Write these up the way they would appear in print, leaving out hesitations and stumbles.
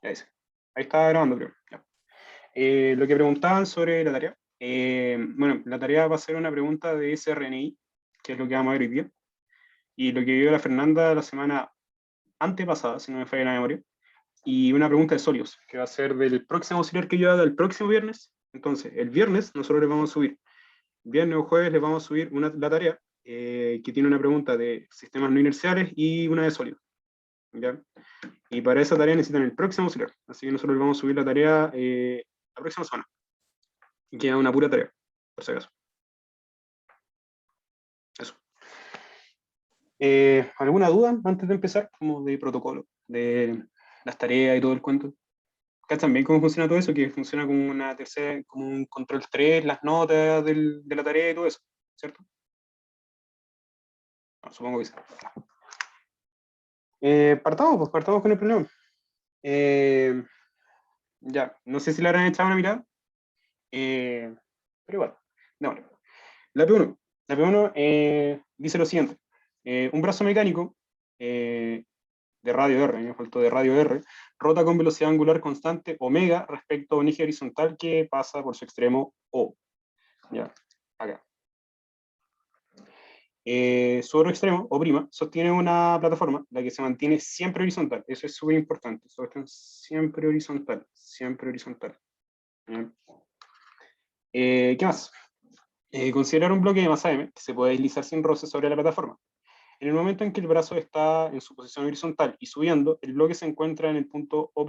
Ya dice. Ahí está grabando, creo. Ya. Lo que preguntaban sobre la tarea. Bueno, la tarea va a ser una pregunta de SRNI, que es lo que vamos a ver hoy día. Y lo que vio la Fernanda la semana antepasada, si no me falla la memoria. Y una pregunta de sólidos, que va a ser del próximo auxiliar que yo haga el próximo viernes. Entonces, el viernes nosotros les vamos a subir, viernes o jueves les vamos a subir la tarea que tiene una pregunta de sistemas no inerciales y una de sólidos. ¿Ya? Y para esa tarea necesitan el próximo auxiliar. Así que nosotros les vamos a subir la tarea la próxima semana. Y queda una pura tarea, por si acaso. Eso. ¿Alguna duda antes de empezar? Como de protocolo, de las tareas y todo el cuento. ¿Cachan bien cómo funciona todo eso? Que funciona como una tercera, como un control 3, las notas de la tarea y todo eso, ¿cierto? No, supongo que sí. Partamos con el problema. Ya, no sé si le habrán echado una mirada, pero igual, no. La P1, la P1 dice lo siguiente: un brazo mecánico de radio R, me faltó de radio R, rota con velocidad angular constante omega respecto a un eje horizontal que pasa por su extremo O. Ya, acá. Su otro extremo, O', sostiene una plataforma, la que se mantiene siempre horizontal. Eso es súper importante. Siempre horizontal. Siempre horizontal. ¿Qué más? Considerar un bloque de masa m que se puede deslizar sin roce sobre la plataforma. En el momento en que el brazo está en su posición horizontal y subiendo, el bloque se encuentra en el punto O'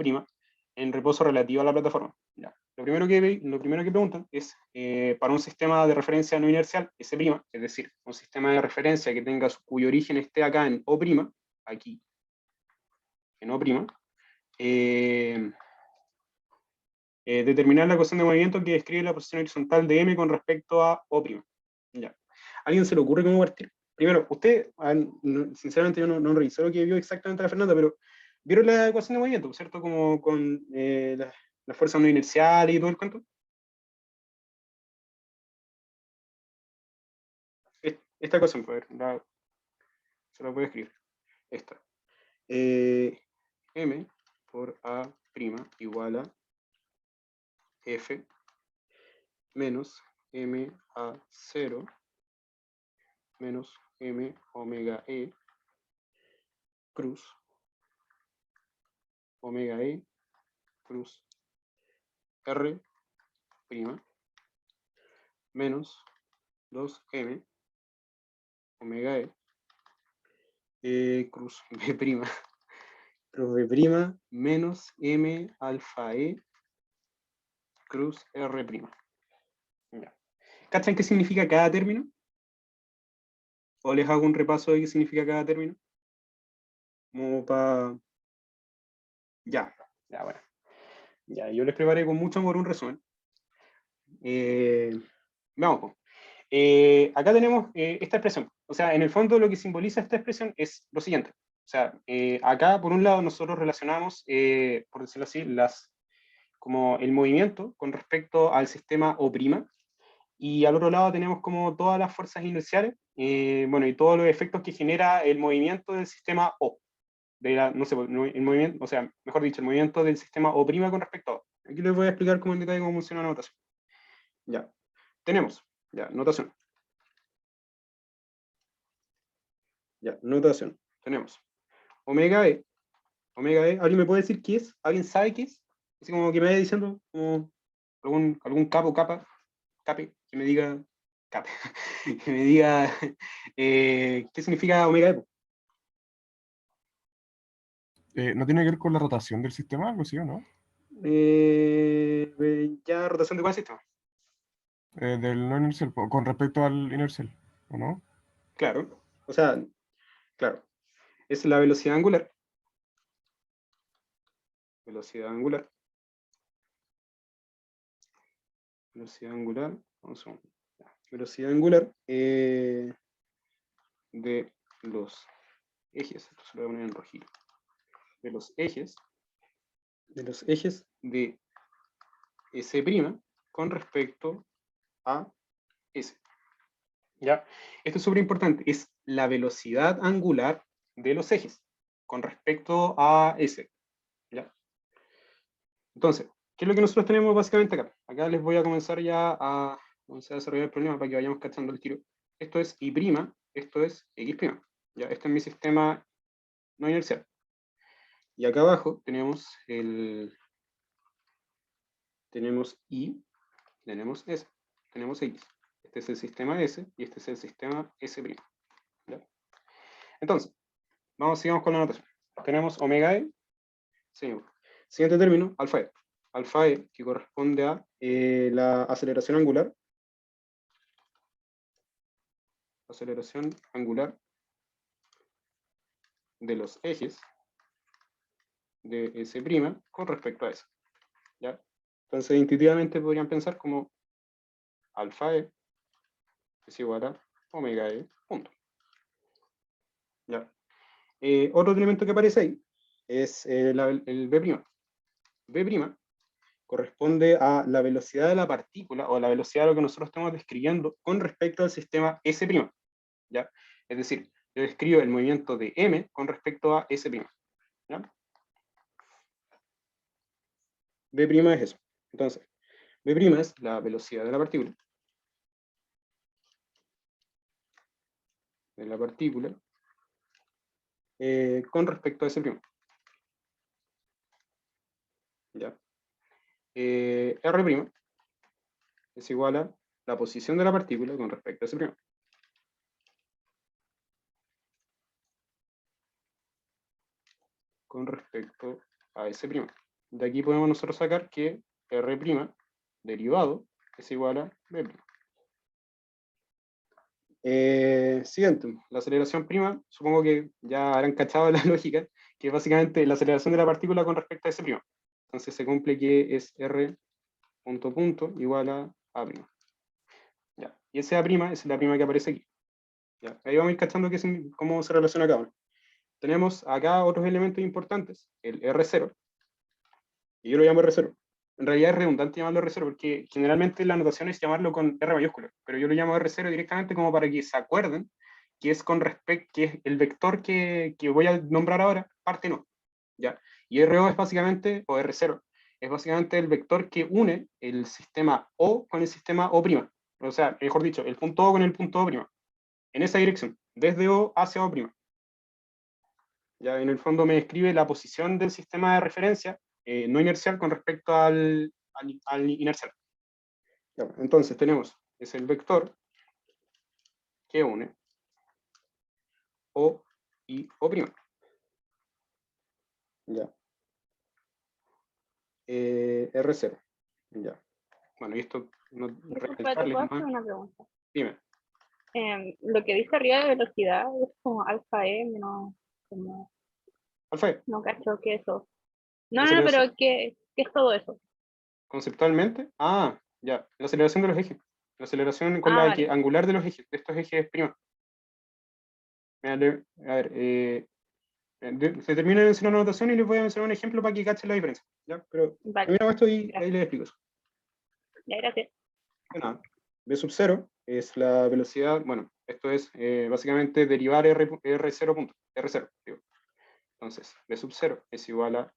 en reposo relativo a la plataforma. Ya. Lo primero que preguntan es, para un sistema de referencia no inercial, S', es decir, un sistema de referencia que tenga cuyo origen esté acá en O', aquí, en O', determinar la ecuación de movimiento que describe la posición horizontal de M con respecto a O'. Ya. ¿A alguien se le ocurre cómo partir? Primero, usted, sinceramente yo no revisé lo que vio exactamente la Fernanda, pero ¿vieron la ecuación de movimiento, cierto? Como con la fuerza no inercial y todo el cuento. Esta ecuación, pues, se la voy a escribir. Esta. M por A' igual a F menos M a 0 menos M omega E cruz omega E cruz R' menos 2M omega cruz B', cruz B' menos M alfa E cruz R'. Ya. ¿Cachan qué significa cada término? ¿O les hago un repaso de qué significa cada término? Como para... Ya, bueno. Ya, yo les preparé con mucho amor un resumen. Vamos, pues. Acá tenemos esta expresión. O sea, en el fondo lo que simboliza esta expresión es lo siguiente. O sea, acá por un lado nosotros relacionamos, por decirlo así, como el movimiento con respecto al sistema O', y al otro lado tenemos como todas las fuerzas inerciales, bueno, y todos los efectos que genera el movimiento del sistema O. No sé, el movimiento, o sea, mejor dicho, el movimiento del sistema O' con respecto a O. Aquí les voy a explicar cómo en detalle cómo funciona la notación. Ya, tenemos, ya, notación. Ya, notación. Tenemos omega E. Omega E, ¿alguien me puede decir qué es? ¿Alguien sabe qué es? Así como que me vaya diciendo, como algún capo, cape, que me diga, cape, que me diga qué significa omega E. ¿No tiene que ver con la rotación del sistema, algo así, o no? Ya, rotación de cuál sistema. Del no inercial, con respecto al inercial, ¿o no? Claro, o sea, claro, es la velocidad angular. Velocidad angular. Velocidad angular. Vamos a ver. Velocidad angular de los ejes. Esto se lo voy a poner en rojito. De los ejes de S' con respecto a S. ¿Ya? Esto es súper importante. Es la velocidad angular de los ejes con respecto a S. ¿Ya? Entonces, ¿qué es lo que nosotros tenemos básicamente acá? Acá les voy a comenzar ya a desarrollar el problema para que vayamos cachando el tiro. Esto es Y', esto es X'. Ya, este es mi sistema no inercial. Y acá abajo tenemos tenemos Y, tenemos S, tenemos X. Este es el sistema S y este es el sistema S'. ¿Ya? Entonces, sigamos con la notación. Tenemos omega E, seguimos. Siguiente término, alfa E. Alfa E, que corresponde a la aceleración angular. Aceleración angular de los ejes de S' con respecto a S. ¿Ya? Entonces, intuitivamente podrían pensar como alfa E es igual a omega E, punto. ¿Ya? Otro elemento que aparece ahí es el B'. B' corresponde a la velocidad de la partícula o la velocidad de lo que nosotros estamos describiendo con respecto al sistema S'. ¿Ya? Es decir, yo describo el movimiento de M con respecto a S'. ¿Ya? B' es eso. Entonces, B' es la velocidad de la partícula. Con respecto a S'. ¿Ya? R' es igual a la posición de la partícula con respecto a S'. Con respecto a S'. De aquí podemos nosotros sacar que R' derivado es igual a B'. Siguiente, la aceleración prima, supongo que ya habrán cachado la lógica, que es básicamente la aceleración de la partícula con respecto a S'. Entonces se cumple que es R punto punto igual a A'. Ya. Y esa A' es la prima que aparece aquí. Ya. Ahí vamos a ir cachando cómo se relaciona cada uno. Tenemos acá otros elementos importantes, el R0, y yo lo llamo R0. En realidad es redundante llamarlo R0 porque generalmente la notación es llamarlo con R mayúscula, pero yo lo llamo R0 directamente como para que se acuerden que es con respecto, que es el vector que voy a nombrar ahora, parte no. ¿Ya? Y RO es básicamente, o R0, es básicamente el vector que une el sistema O con el sistema O'. O sea, mejor dicho, el punto O con el punto O'. En esa dirección, desde O hacia O'. Ya en el fondo me describe la posición del sistema de referencia no inercial con respecto al inercial. Ya, entonces tenemos, es el vector que une O y O'. Ya. R0. Ya. Bueno, y esto no Disculpa, ¿te puedo hacer una pregunta? Dime. Lo que dice arriba de velocidad es como alfa E menos como... Alfa E. No cacho, ¿qué es eso? No, pero ¿qué es todo eso? Conceptualmente, ya, la aceleración de los ejes. La aceleración con la vale. angular de los ejes, de estos ejes primos. A ver, se termina de mencionar una notación y les voy a mencionar un ejemplo para que cachen la diferencia. ¿Ya? Pero Vale. terminamos esto y ahí les explico eso. Ya, gracias. Nada. B sub 0 es la velocidad, bueno, esto es básicamente derivar R0 punto, R0, digo. Entonces, B sub 0 es igual a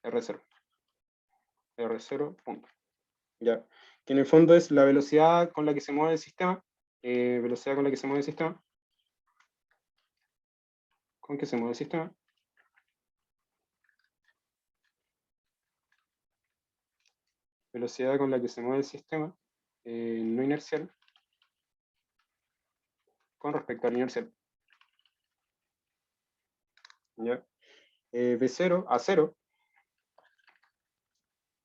R0. R0 punto. ¿Ya? Que en el fondo es la velocidad con la que se mueve el sistema, velocidad con la que se mueve el sistema, con que se mueve el sistema, velocidad con la que se mueve el sistema no inercial con respecto al inercial. ¿Ya? B0 a 0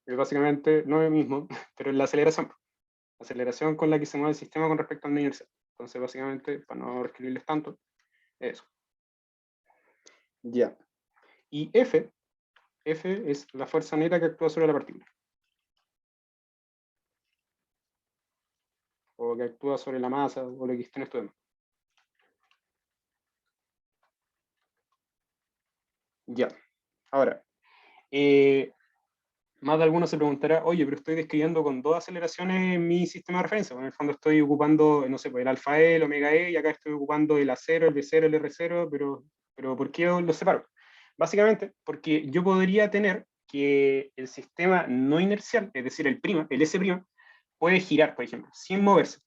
es básicamente no es lo mismo, pero es la aceleración con la que se mueve el sistema con respecto al no inercial. Entonces, básicamente, para no escribirles tanto, eso. Ya. Y F es la fuerza neta que actúa sobre la partícula. O que actúa sobre la masa, o lo que estén estudiando. Ya. Ahora, más de alguno se preguntará, oye, pero estoy describiendo con dos aceleraciones en mi sistema de referencia. En el fondo estoy ocupando, no sé, pues el alfa E, el omega E, y acá estoy ocupando el A0, el B0, el R0, pero ¿por qué los separo? Básicamente, porque yo podría tener que el sistema no inercial, es decir, el S', puede girar, por ejemplo, sin moverse.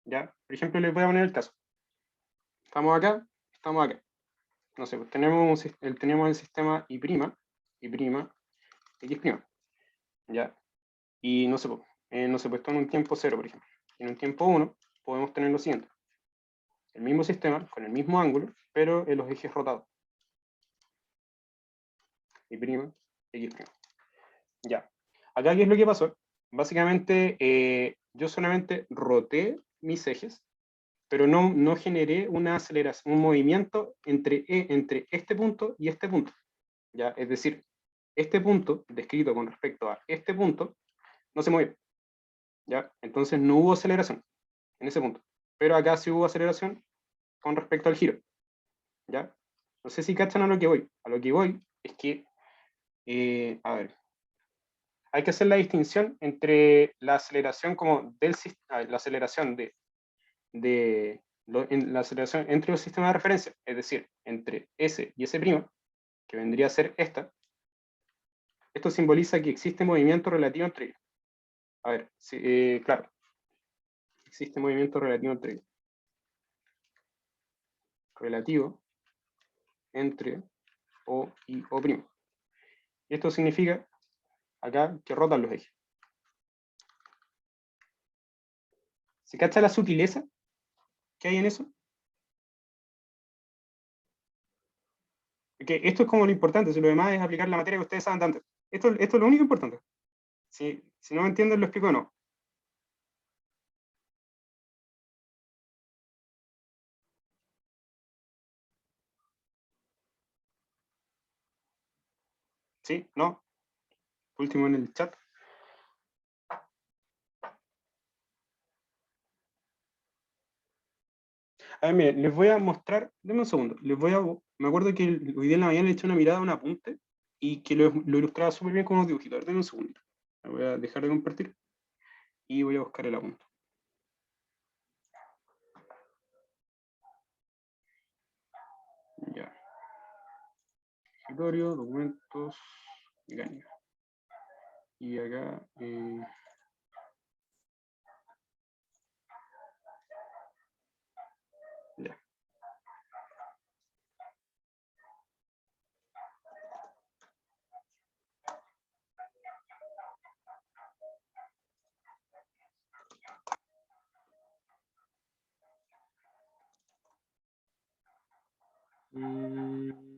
¿Ya? Por ejemplo, les voy a poner el caso. Estamos acá, estamos acá. No sé, pues tenemos el sistema Y', X', ¿ya? Y no sé, pues esto en un tiempo 0, por ejemplo. En un tiempo 1 podemos tener lo siguiente. El mismo sistema, con el mismo ángulo, pero en los ejes rotados. Y', X'. Ya. Acá, ¿qué es lo que pasó? Básicamente, yo solamente roté mis ejes, pero no generé una aceleración, un movimiento entre este punto y este punto. ¿Ya? Es decir, este punto, descrito con respecto a este punto, no se mueve. ¿Ya? Entonces no hubo aceleración en ese punto. Pero acá sí hubo aceleración con respecto al giro. ¿Ya? No sé si cachan a lo que voy. A lo que voy es que, a ver, hay que hacer la distinción entre la aceleración como la aceleración la aceleración entre los sistemas de referencia, es decir, entre S y S', que vendría a ser esta. Esto simboliza que existe movimiento relativo entre ellos. A ver, claro, existe movimiento relativo entre ellos. Relativo entre O y O'. Y esto significa acá que rotan los ejes. ¿Se cacha la sutileza que hay en eso? Porque esto es como lo importante, si lo demás es aplicar la materia que ustedes saben antes. Esto es lo único importante. Si no me entienden, lo explico o no. ¿Sí? ¿No? Último en el chat. A ver, miren, les voy a mostrar, denme un segundo, me acuerdo que hoy día en la mañana le eché una mirada a un apunte y que lo ilustraba súper bien con unos dibujitos. A ver, denme un segundo. Me voy a dejar de compartir y voy a buscar el apunte. Ya. Escritorio, documentos, mecánica. Y acá, ya. A ver.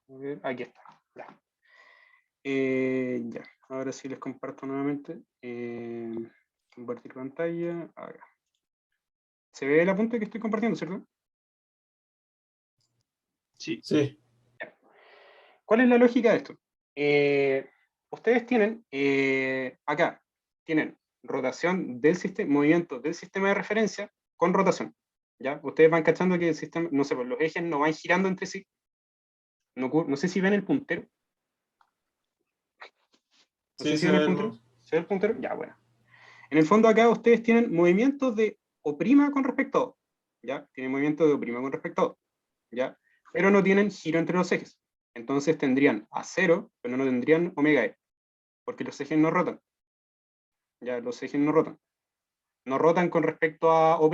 A ver, aquí está. Ya. Ya. Ahora sí les comparto nuevamente. Compartir pantalla. Acá. ¿Se ve el apunte que estoy compartiendo, cierto? Sí. Ya. ¿Cuál es la lógica de esto? Ustedes tienen acá, tienen rotación del sistema, movimiento del sistema de referencia con rotación. ¿Ya? Ustedes van cachando que el sistema, no sé, pues los ejes no van girando entre sí. No sé si ven el puntero. No sé si ven el puntero. ¿Se ve el puntero? Ya, bueno. En el fondo acá ustedes tienen movimientos de O' con respecto a O. ¿Ya? Tienen movimiento de O' con respecto a O. ¿Ya? Pero no tienen giro entre los ejes. Entonces tendrían a 0, pero no tendrían omega e, porque los ejes no rotan. Ya, los ejes no rotan. No rotan con respecto a O',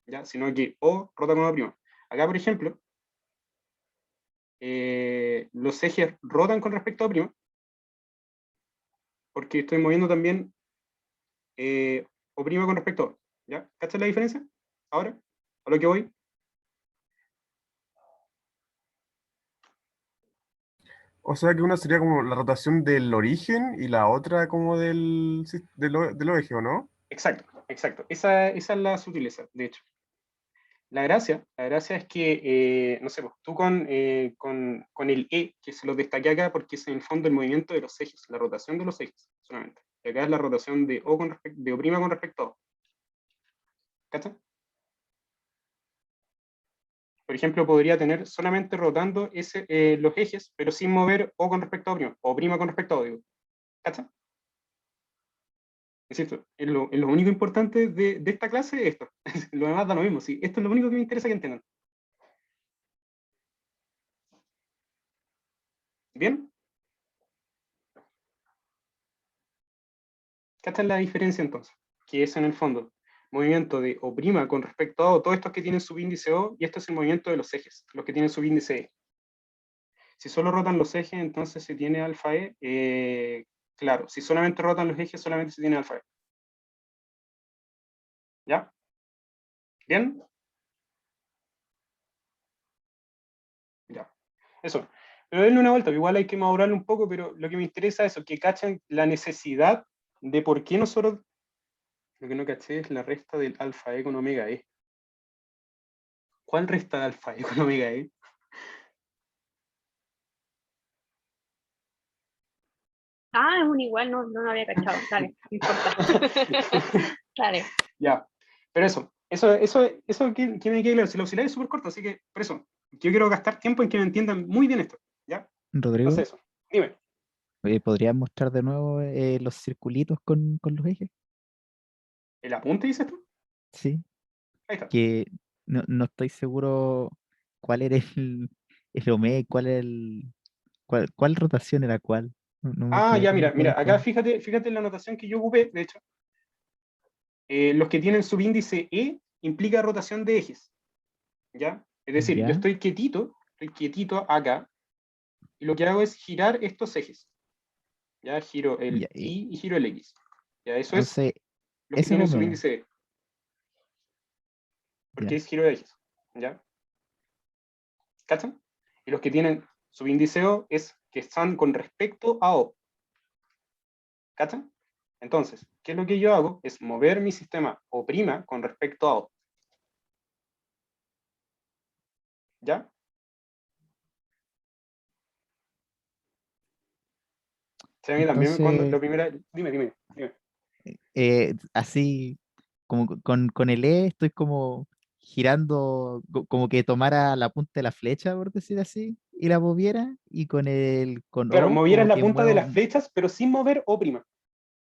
¿ya? Sino que O rota con O'. Acá, por ejemplo, los ejes rotan con respecto a O', porque estoy moviendo también O' con respecto a O. ¿Ya? ¿Cachas la diferencia? Ahora, a lo que voy. O sea que una sería como la rotación del origen y la otra como del eje, ¿o no? Exacto, exacto. Esa es la sutileza, de hecho. La gracia es que, no sé, pues, tú con el E, que se lo destaqué acá porque es en el fondo el movimiento de los ejes, la rotación de los ejes, solamente. Y acá es la rotación de O con respecto a O. ¿Cachai? Por ejemplo, podría tener solamente rotando los ejes, pero sin mover O con respecto a O', o prima con respecto a O, digo. ¿Cacha? Insisto, es lo único importante de esta clase es esto. Lo demás da lo mismo, sí. Esto es lo único que me interesa que entiendan. ¿Bien? ¿Cacha la diferencia entonces? Que es en el fondo movimiento de O' con respecto a O, todos estos que tienen subíndice O, y esto es el movimiento de los ejes, los que tienen subíndice E. Si solo rotan los ejes, entonces se tiene alfa E. Claro, si solamente rotan los ejes, solamente se tiene alfa E. ¿Ya? ¿Bien? Ya. Eso. Pero denle una vuelta, igual hay que madurarlo un poco, pero lo que me interesa es eso, que cachen la necesidad de por qué nosotros. Lo que no caché es la resta del alfa E con omega E. ¿Cuál resta de alfa E con omega E? Ah, es un igual, no, no lo había cachado. Dale, no importa. Dale. Ya. Pero eso que me quede claro. Si la auxiliar es súper corta, así que por eso. Yo quiero gastar tiempo en que me entiendan muy bien esto. ¿Ya? Rodrigo, Entonces eso. Dime. ¿podrías mostrar de nuevo los circulitos con los ejes? ¿El apunte dices tú? Sí, Ahí está. que no estoy seguro cuál era el omega y cuál era cuál rotación era cuál. No me Ah, quedó ya, como mira, acá claro. fíjate en la anotación que yo ocupé, de hecho. Los que tienen subíndice E implica rotación de ejes. ¿Ya? Es decir, yo Ya, estoy quietito acá, y lo que hago es girar estos ejes. ¿Ya? Giro ya, el Y y giro el X. ¿Ya? Eso es entonces, los que ese es tienen omega. subíndice E, porque Ya, es giro de ejes. ¿Ya? ¿Cachan? Y los que tienen subíndice O es que están con respecto a O. ¿Cachan? Entonces, ¿qué es lo que yo hago? Es mover mi sistema O' con respecto a O. ¿Ya? O sea, a mí también cuando entonces, la primera. Dime. así, como con el E estoy como girando, como que tomara la punta de la flecha, por decir así, y la moviera, y con Claro, O movieras como la que punta de muevo, las flechas, pero sin mover O'.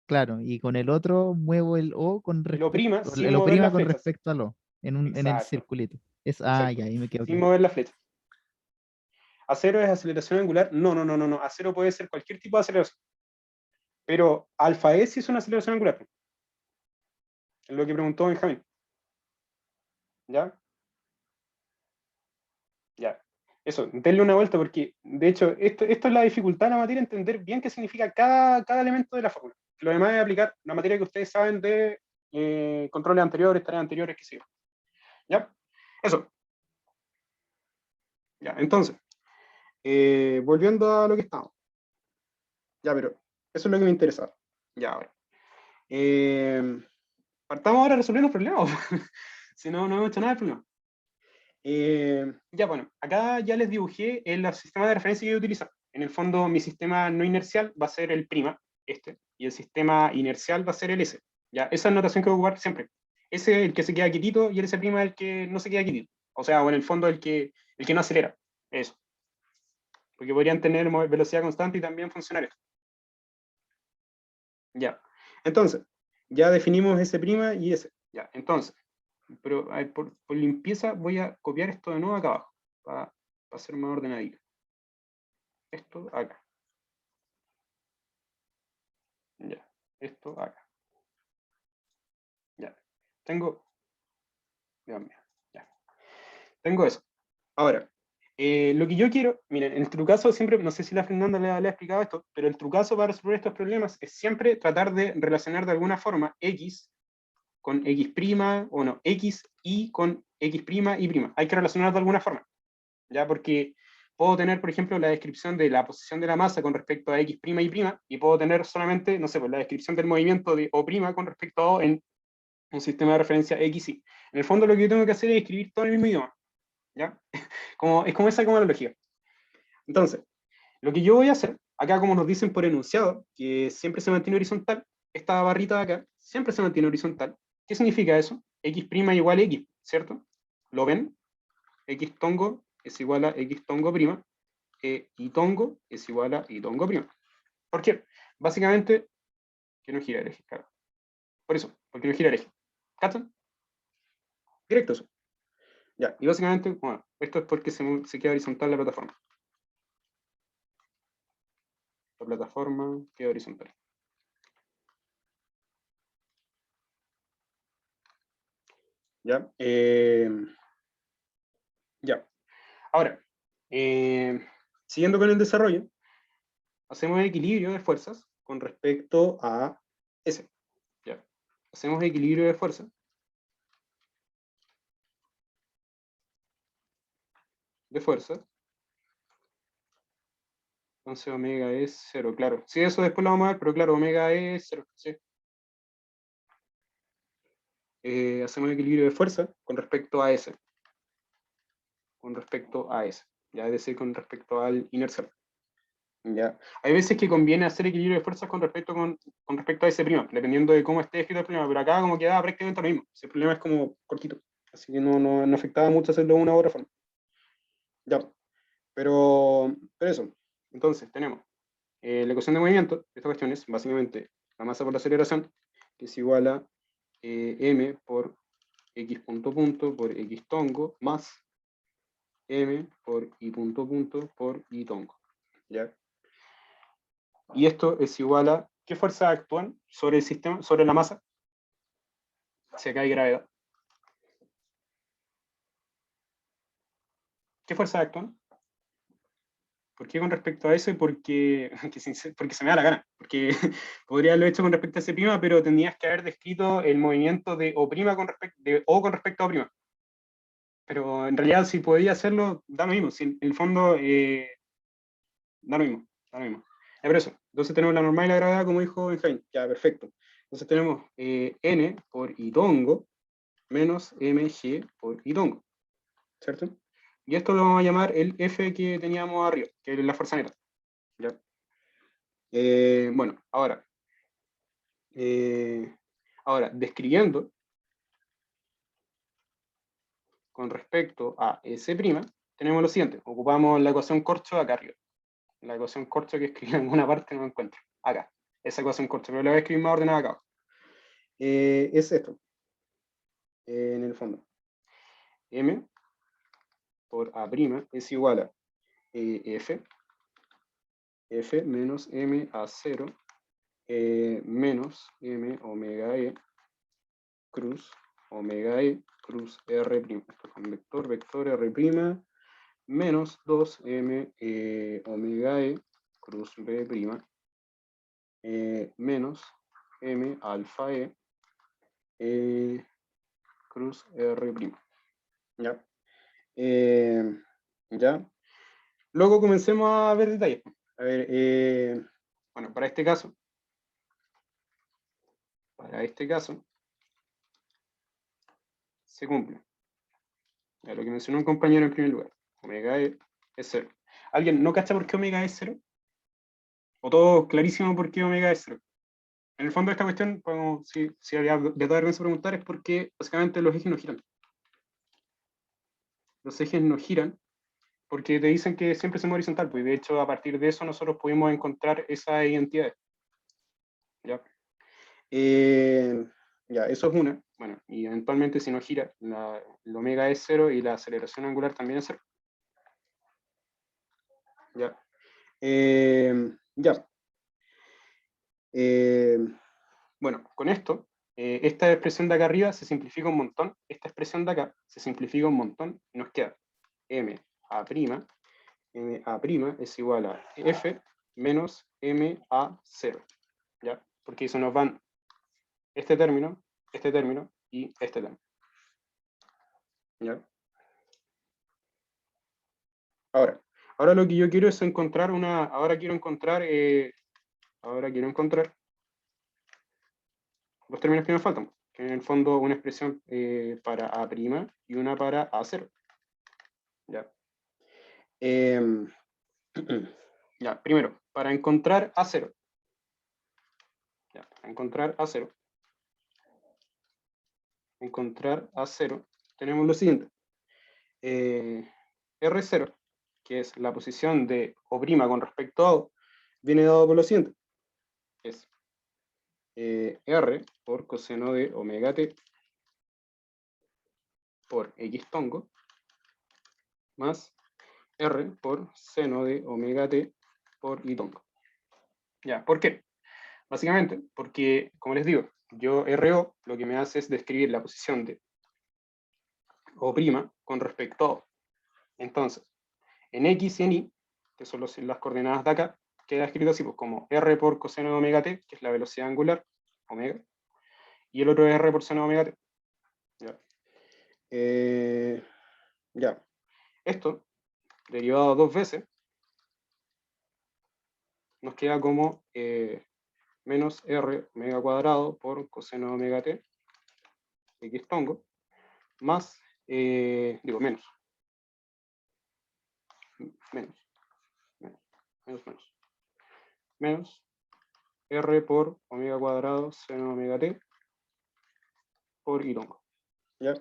claro, y con el otro muevo el O con El O' respecto, sin el O' mover las con flechas. respecto al O, en el Exacto, circulito. Ya exacto. ahí me quedo Sin claro. mover la flecha. ¿Acero es aceleración angular? No. Acero puede ser cualquier tipo de aceleración. Pero alfa E sí es una aceleración angular. Es lo que preguntó Benjamín. ¿Ya? Ya. Eso, denle una vuelta porque, de hecho, esto es la dificultad de la materia, entender bien qué significa cada elemento de la fórmula. Lo demás es aplicar la materia que ustedes saben de controles anteriores, tareas anteriores, qué sé yo. ¿Ya? Eso. Ya, entonces, volviendo a lo que estamos. Ya, pero eso es lo que me interesa. Ya, ahora. Partamos ahora a resolver los problemas. Si no, no hemos hecho nada del problema. Ya, bueno, acá ya les dibujé el sistema de referencia que voy a utilizar. En el fondo, mi sistema no inercial va a ser el prima, y el sistema inercial va a ser el S. Ya, esa es la notación que voy a ocupar siempre. S es el que se queda quietito y el S' es el que no se queda quietito. O sea, o en el fondo el que no acelera. Eso. Porque podrían tener velocidad constante y también funcionar esto. Ya. Entonces, ya definimos S' y S. Ya, entonces, pero a ver, por limpieza voy a copiar esto de nuevo acá abajo, para ser más ordenadito. Esto acá. Ya. Esto acá. Ya. Tengo. Dios mío. Ya. Tengo eso. Ahora, lo que yo quiero, miren, el trucazo siempre, no sé si la Fernanda le ha explicado esto, pero el trucazo para resolver estos problemas es siempre tratar de relacionar de alguna forma X con X', o no, X y con X' y prima. Hay que relacionar de alguna forma, ¿ya? Porque puedo tener, por ejemplo, la descripción de la posición de la masa con respecto a X' y puedo tener solamente, no sé, pues la descripción del movimiento de O' con respecto a O en un sistema de referencia X, Y. En el fondo lo que yo tengo que hacer es escribir todo en el mismo idioma, ¿ya? Es como esa como la lógica. Entonces, lo que yo voy a hacer, acá como nos dicen por enunciado, que siempre se mantiene horizontal, esta barrita de acá siempre se mantiene horizontal. ¿Qué significa eso? X' igual X, ¿cierto? ¿Lo ven? X tongo es igual a X tongo prima, y tongo es igual a y tongo prima. ¿Por qué? Básicamente, que no gira el eje, claro. Por eso, porque no gira el eje. ¿Cachan? Directo eso. Ya, y básicamente, bueno, esto es porque se queda horizontal la plataforma. La plataforma queda horizontal. ¿Ya? Ya. Ahora, siguiendo con el desarrollo, hacemos equilibrio de fuerzas con respecto a S. ¿Ya? Hacemos equilibrio de fuerzas. Entonces omega es 0, claro. Sí, eso después lo vamos a ver, pero claro, omega es 0. Sí. Hacemos equilibrio de fuerza con respecto a S. Con respecto a S. Ya, es decir, con respecto al inercial. ¿Ya? Hay veces que conviene hacer equilibrio de fuerzas con respecto a S', dependiendo de cómo esté escrito el problema, pero acá como queda prácticamente lo mismo. Ese problema es como cortito, así que no afectaba mucho hacerlo de una u otra forma. Ya, pero eso. Entonces, tenemos la ecuación de movimiento, de esta cuestión es básicamente la masa por la aceleración, que es igual a m por x punto punto por x tongo, más m por y punto punto por y tongo. ¿Ya? Y esto es igual a, ¿qué fuerzas actúan sobre el sistema, sobre la masa? Si acá hay gravedad. ¿Qué fuerzas actúan? ¿Por qué con respecto a eso? Porque se me da la gana. Porque podría haberlo hecho con respecto a ese prima, pero tendrías que haber descrito el movimiento de O prima con respecto a O prima. Pero en realidad, si podía hacerlo, da lo mismo. Si en el fondo, da lo mismo. Da lo mismo. Por eso. Entonces tenemos la normal y la gravedad, como dijo Einstein. Ya, perfecto. Entonces tenemos N por I tongo menos mg por I tongo. ¿Cierto? Y esto lo vamos a llamar el F que teníamos arriba, que es la fuerza neta. ¿Ya? Bueno, ahora describiendo con respecto a S', tenemos lo siguiente. Ocupamos la ecuación Corcho acá arriba. La ecuación Corcho que escribí en alguna parte no la encuentro. Acá. Esa ecuación Corcho, pero la voy a escribir más ordenada acá. Es esto. En el fondo. M por A' es igual a F menos M a 0 menos M omega E cruz omega E cruz R'. Esto es un vector R' menos 2M omega E cruz B', menos M alfa E cruz R'. ¿Ya? ¿Ya? Luego comencemos a ver detalles. A ver, bueno, para este caso, se cumple. Ya, lo que mencionó un compañero en primer lugar. Omega E es 0. ¿Alguien no cacha por qué omega es 0? ¿O todo clarísimo por qué omega es 0? En el fondo de esta cuestión, si había de toda vergüenza preguntar, es porque básicamente los ejes no giran. Los ejes no giran porque te dicen que siempre son horizontal, pues de hecho a partir de eso nosotros pudimos encontrar esas identidades. ¿Ya? Ya, eso es una. Bueno, y eventualmente si no gira, el omega es 0 y la aceleración angular también es 0. Ya. Ya. Bueno, con esto, esta expresión de acá arriba se simplifica un montón. Esta expresión de acá se simplifica un montón y nos queda m a', es igual a f menos m a 0. ¿Ya? Porque eso nos van este término y este término. ¿Ya? Ahora lo que yo quiero es encontrar los términos que me faltan, que en el fondo una expresión para A' y una para A0. ¿Ya? Ya, primero, para encontrar A0. Ya, para encontrar A0, tenemos lo siguiente. R0, que es la posición de O' con respecto a O, viene dado por lo siguiente. Es R por coseno de omega t por X tongo más R por seno de omega t por Y tongo. Ya, ¿por qué? Básicamente, porque, como les digo, yo RO lo que me hace es describir la posición de O' con respecto a O. Entonces, en X y en Y, que son las coordenadas de acá, queda escrito así, pues, como R por coseno de omega t, que es la velocidad angular, omega, y el otro es R por seno de omega t. Ya. Ya. Esto, derivado dos veces, nos queda como menos R omega cuadrado por coseno de omega t, X tongo, más, menos, menos R por omega cuadrado seno de omega t por Y tongo. ¿Ya?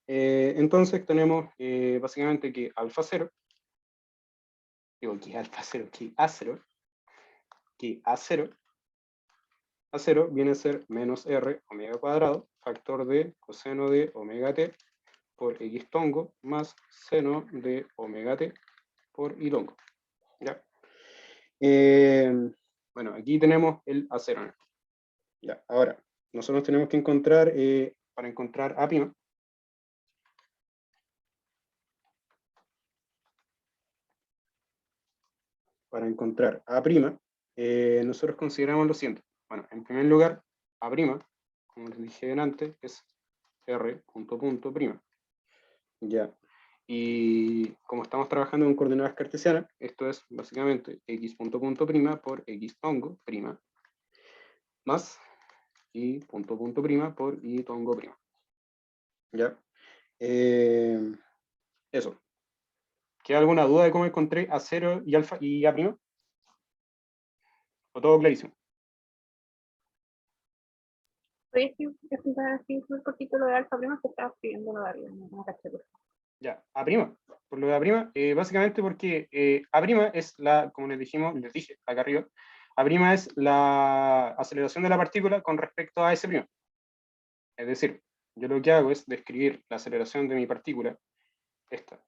Entonces tenemos básicamente que alfa 0, digo que alfa 0, que A0, A0 viene a ser menos R omega cuadrado, factor de coseno de omega t por X tongo más seno de omega t por Y tongo. ¿Ya? Bueno, aquí tenemos el A0. Ya, ahora, nosotros tenemos que encontrar, para encontrar A', nosotros consideramos lo siguiente. Bueno, en primer lugar, A', como les dije antes, es R punto punto prima. Ya. Y como estamos trabajando con coordenadas cartesianas, esto es básicamente X punto punto prima por X tongo prima más Y punto punto prima por Y tongo prima. ¿Ya? Eso. ¿Queda alguna duda de cómo encontré A0 y alfa y A'? ¿O todo clarísimo? Oye, sí, explicar así muy poquito lo de alfa prima que estaba escribiendo lo de arriba, no caché, por favor. Ya, A'. Por lo de A', básicamente porque A' es la, como les dije acá arriba, A' es la aceleración de la partícula con respecto a S'. Es decir, yo lo que hago es describir la aceleración de mi partícula, esta,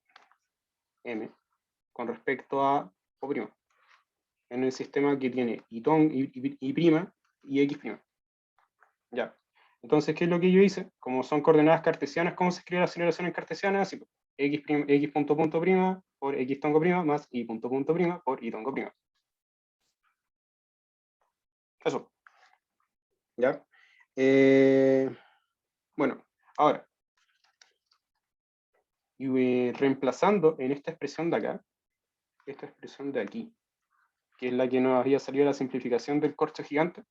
m, con respecto a O', en el sistema que tiene Y', y X'. Ya. Entonces, ¿qué es lo que yo hice? Como son coordenadas cartesianas, ¿cómo se escribe la aceleración en cartesiana? Así, X punto punto prima por X tongo prima más Y punto punto prima por Y tongo prima. Eso. ¿Ya? Bueno, ahora, y reemplazando en esta expresión de acá, esta expresión de aquí, que es la que nos había salido la simplificación del corcho gigante,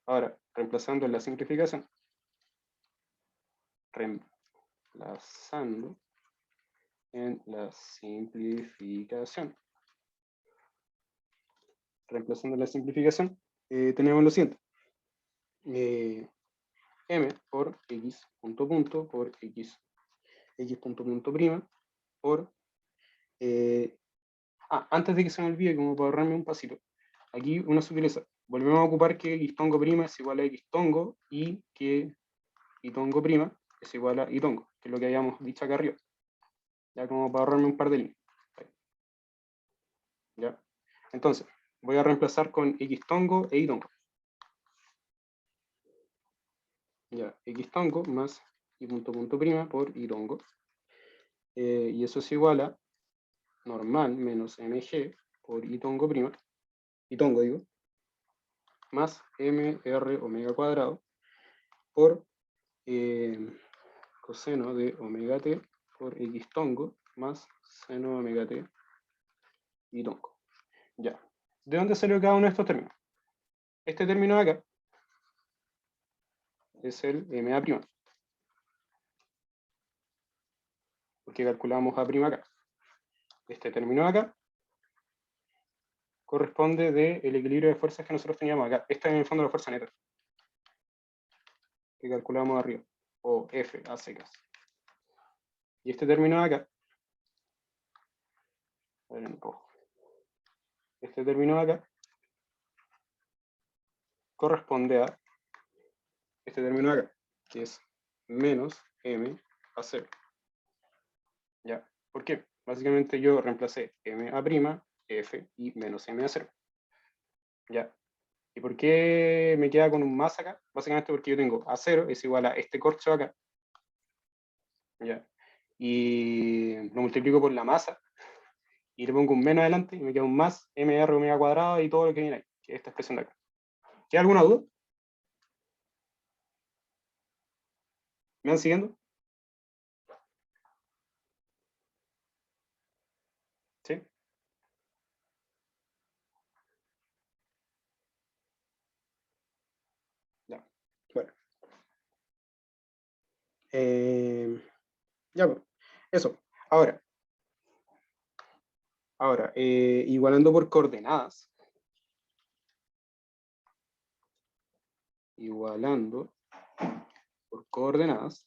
ahora, reemplazando en la simplificación, reemplazando en la simplificación, tenemos lo siguiente. M por X punto punto por X punto punto prima por... antes de que se me olvide, como para ahorrarme un pasito, aquí una sutileza. Volvemos a ocupar que X tongo prima es igual a X tongo y que Y tongo prima es igual a Y tongo, que es lo que habíamos dicho acá arriba. Ya como para ahorrarme un par de líneas. ¿Ya? Entonces, voy a reemplazar con X tongo e Y tongo. Ya, X tongo más Y punto punto prima por Y tongo. Y eso es igual a normal menos mg por Y tongo prima, Y tongo digo, más mr omega cuadrado por coseno de omega t por X tongo más seno de omega t Y tongo. Ya. ¿De dónde salió cada uno de estos términos? Este término de acá es el MA', porque calculamos A' acá. Este término de acá corresponde del equilibrio de fuerzas que nosotros teníamos acá. Esta es en el fondo la fuerza neta, que calculamos arriba, o F a secas. Y este término de acá, a ver en rojo, este término de acá corresponde a este término de acá, que es menos m a 0. ¿Ya? ¿Por qué? Básicamente yo reemplacé m a prima, f y menos m a 0. ¿Ya? ¿Y por qué me queda con un más acá? Básicamente porque yo tengo a 0 es igual a este corcho acá. ¿Ya? Y lo multiplico por la masa y le pongo un menos adelante y me queda un más mr omega cuadrado y todo lo que viene ahí, que es esta expresión de acá. ¿Queda alguna duda? ¿Me van siguiendo? ¿Sí? Ya. Bueno. Ya, pues. Eso. Ahora, igualando por coordenadas. Igualando por coordenadas.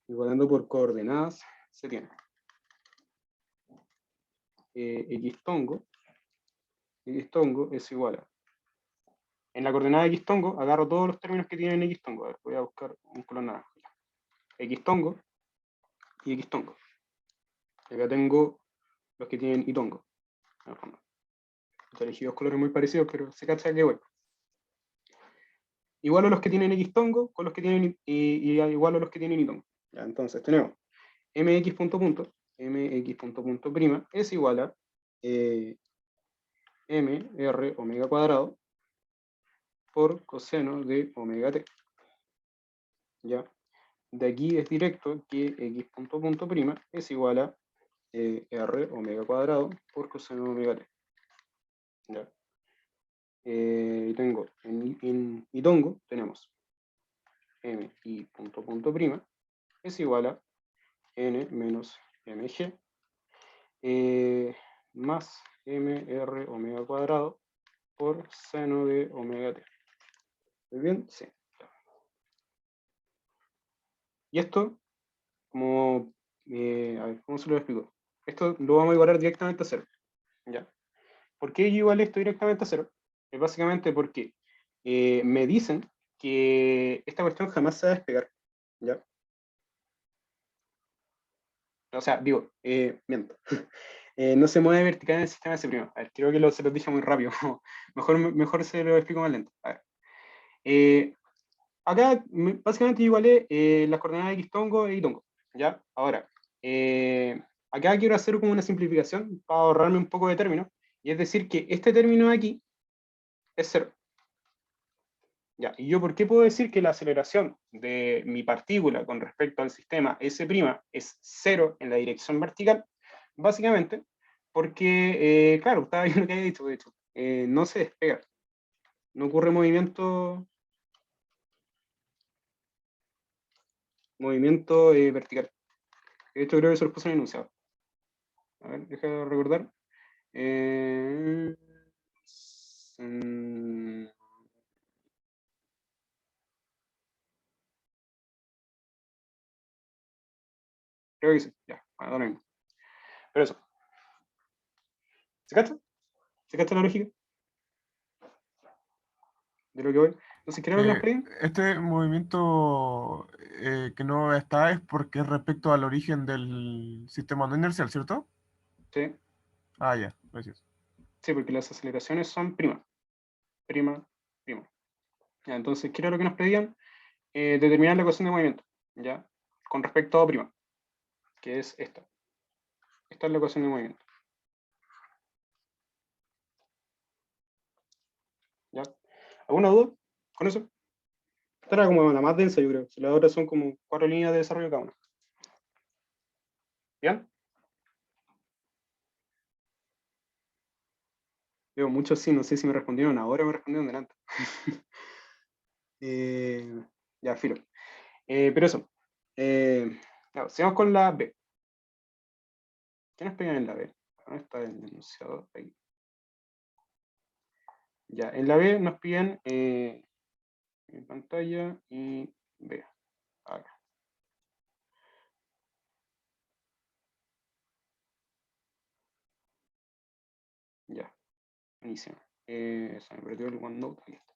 Igualando por coordenadas se tiene x tongo es igual a, en la coordenada de x tongo agarro todos los términos que tienen x tongo. A ver, voy a buscar un color naranja. X tongo y x tongo. Y acá tengo los que tienen y tongo. Elegí dos colores muy parecidos, pero se cacha que bueno. Igual a los que tienen x tongo con los que tienen y igual a los que tienen y tongo. Ya, entonces tenemos mx punto punto, mx punto punto prima es igual a mr omega cuadrado por coseno de omega t. ¿Ya? De aquí es directo que x punto punto prima es igual a r omega cuadrado por coseno de omega t. ¿Ya? Y tengo en itongo tenemos m y punto punto prima es igual a n menos mg más mr omega cuadrado por seno de omega t. ¿Muy bien? Sí. Y esto, como, a ver, ¿cómo se lo explico? Esto lo vamos a igualar directamente a 0. ¿Ya? ¿Por qué yo igualé esto directamente a 0? Es básicamente porque me dicen que esta cuestión jamás se va a despegar. ¿Ya? O sea, digo, miento. No se mueve vertical en el sistema S'. A ver, creo que se los dije muy rápido. mejor se lo explico más lento. A ver. Acá básicamente igualé las coordenadas de x tongo e y tongo. ¿Ya? Ahora, acá quiero hacer como una simplificación para ahorrarme un poco de términos. Y es decir que este término de aquí es 0. ¿Ya? ¿Y yo por qué puedo decir que la aceleración de mi partícula con respecto al sistema S' es 0 en la dirección vertical? Básicamente porque, claro, estaba viendo lo que había dicho, de hecho, no se despega. No ocurre movimiento vertical. De hecho, creo que eso lo puse en el enunciado. A ver, deja de recordar. Mm, creo que sí, ya, ahora mismo. Pero eso. ¿Se cacha? ¿Se cacha la lógica? De lo que voy. Entonces, ¿qué era lo que nos pedían? Este movimiento que no está es porque es respecto al origen del sistema no inercial, ¿cierto? Sí, Ah, ya, gracias. sí, porque las aceleraciones son prima. Prima, prima. Ya, entonces, ¿qué era lo que nos pedían? Determinar la ecuación de movimiento, ¿ya? Con respecto a prima, que es esta. Esta es la ecuación de movimiento. ¿Ya? ¿Alguna duda con eso? Esta era como la más densa, yo creo. Si las otras son como 4 líneas de desarrollo cada una. ¿Bien? Veo muchos sí, no sé si me respondieron ahora o me respondieron delante. Ya, filo. Pero eso. Ya, sigamos con la B. ¿Qué nos pegan en la B? ¿Dónde está el enunciado? Ahí. Ya, en la B nos piden en pantalla y B. Acá. Ya, buenísimo. Se me perdió el OneNote. Aquí está.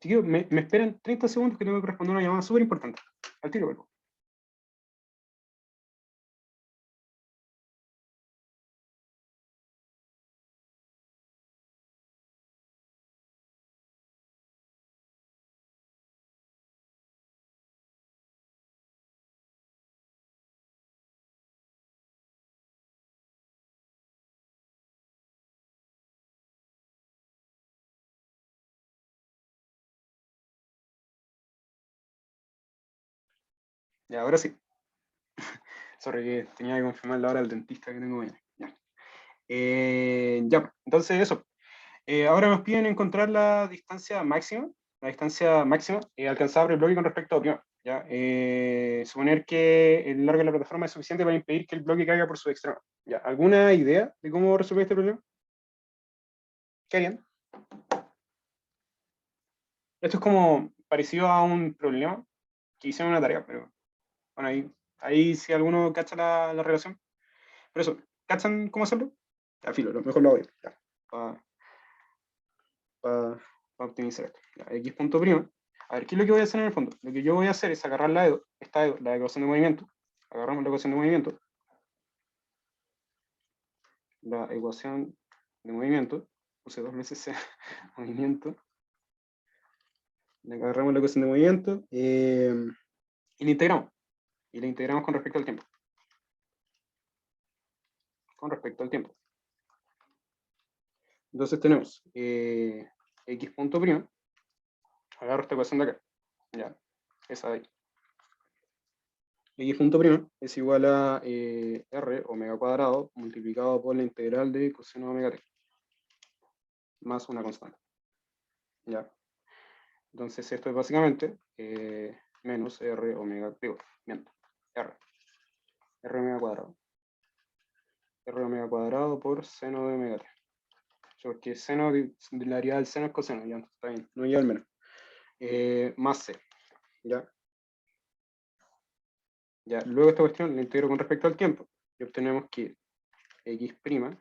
Chiquillos, me esperan 30 segundos que tengo que responder una llamada súper importante. Al tiro, vuelvo. Ya, ahora sí. Sorry, que tenía que confirmar la hora del dentista que tengo mañana. Ya. Ya, entonces eso. Ahora nos piden encontrar la distancia máxima. La distancia máxima alcanzada por el bloque con respecto a opinión. ¿Ya? Suponer que el largo de la plataforma es suficiente para impedir que el bloque caiga por su extremo. ¿Ya? ¿Alguna idea de cómo resolver este problema? ¿Qué harían? Esto es como parecido a un problema que hicieron una tarea, pero bueno, ahí si alguno cacha la relación. Pero eso, ¿cachan cómo hacerlo? Ya, filo, lo mejor lo hago yo, ya, para optimizar esto. Ya, x punto primo. A ver, ¿qué es lo que voy a hacer en el fondo? Lo que yo voy a hacer es agarrar la ecuación de movimiento. Agarramos la ecuación de movimiento. La ecuación de movimiento. Puse 2 veces C, movimiento. Le agarramos la ecuación de movimiento y la integramos. Y la integramos con respecto al tiempo. Con respecto al tiempo. Entonces tenemos x punto primo. Agarro esta ecuación de acá. Ya, esa de ahí. X punto primo es igual a r omega cuadrado multiplicado por la integral de coseno de omega t más una constante. ¿Ya? Entonces esto es básicamente menos r omega, miento, r omega cuadrado. R omega cuadrado por seno de omega t. Porque seno de la derivada del seno es coseno, ya está bien, no lleva al menos. Más c. ¿Ya? Ya, luego esta cuestión la integro con respecto al tiempo y obtenemos que x'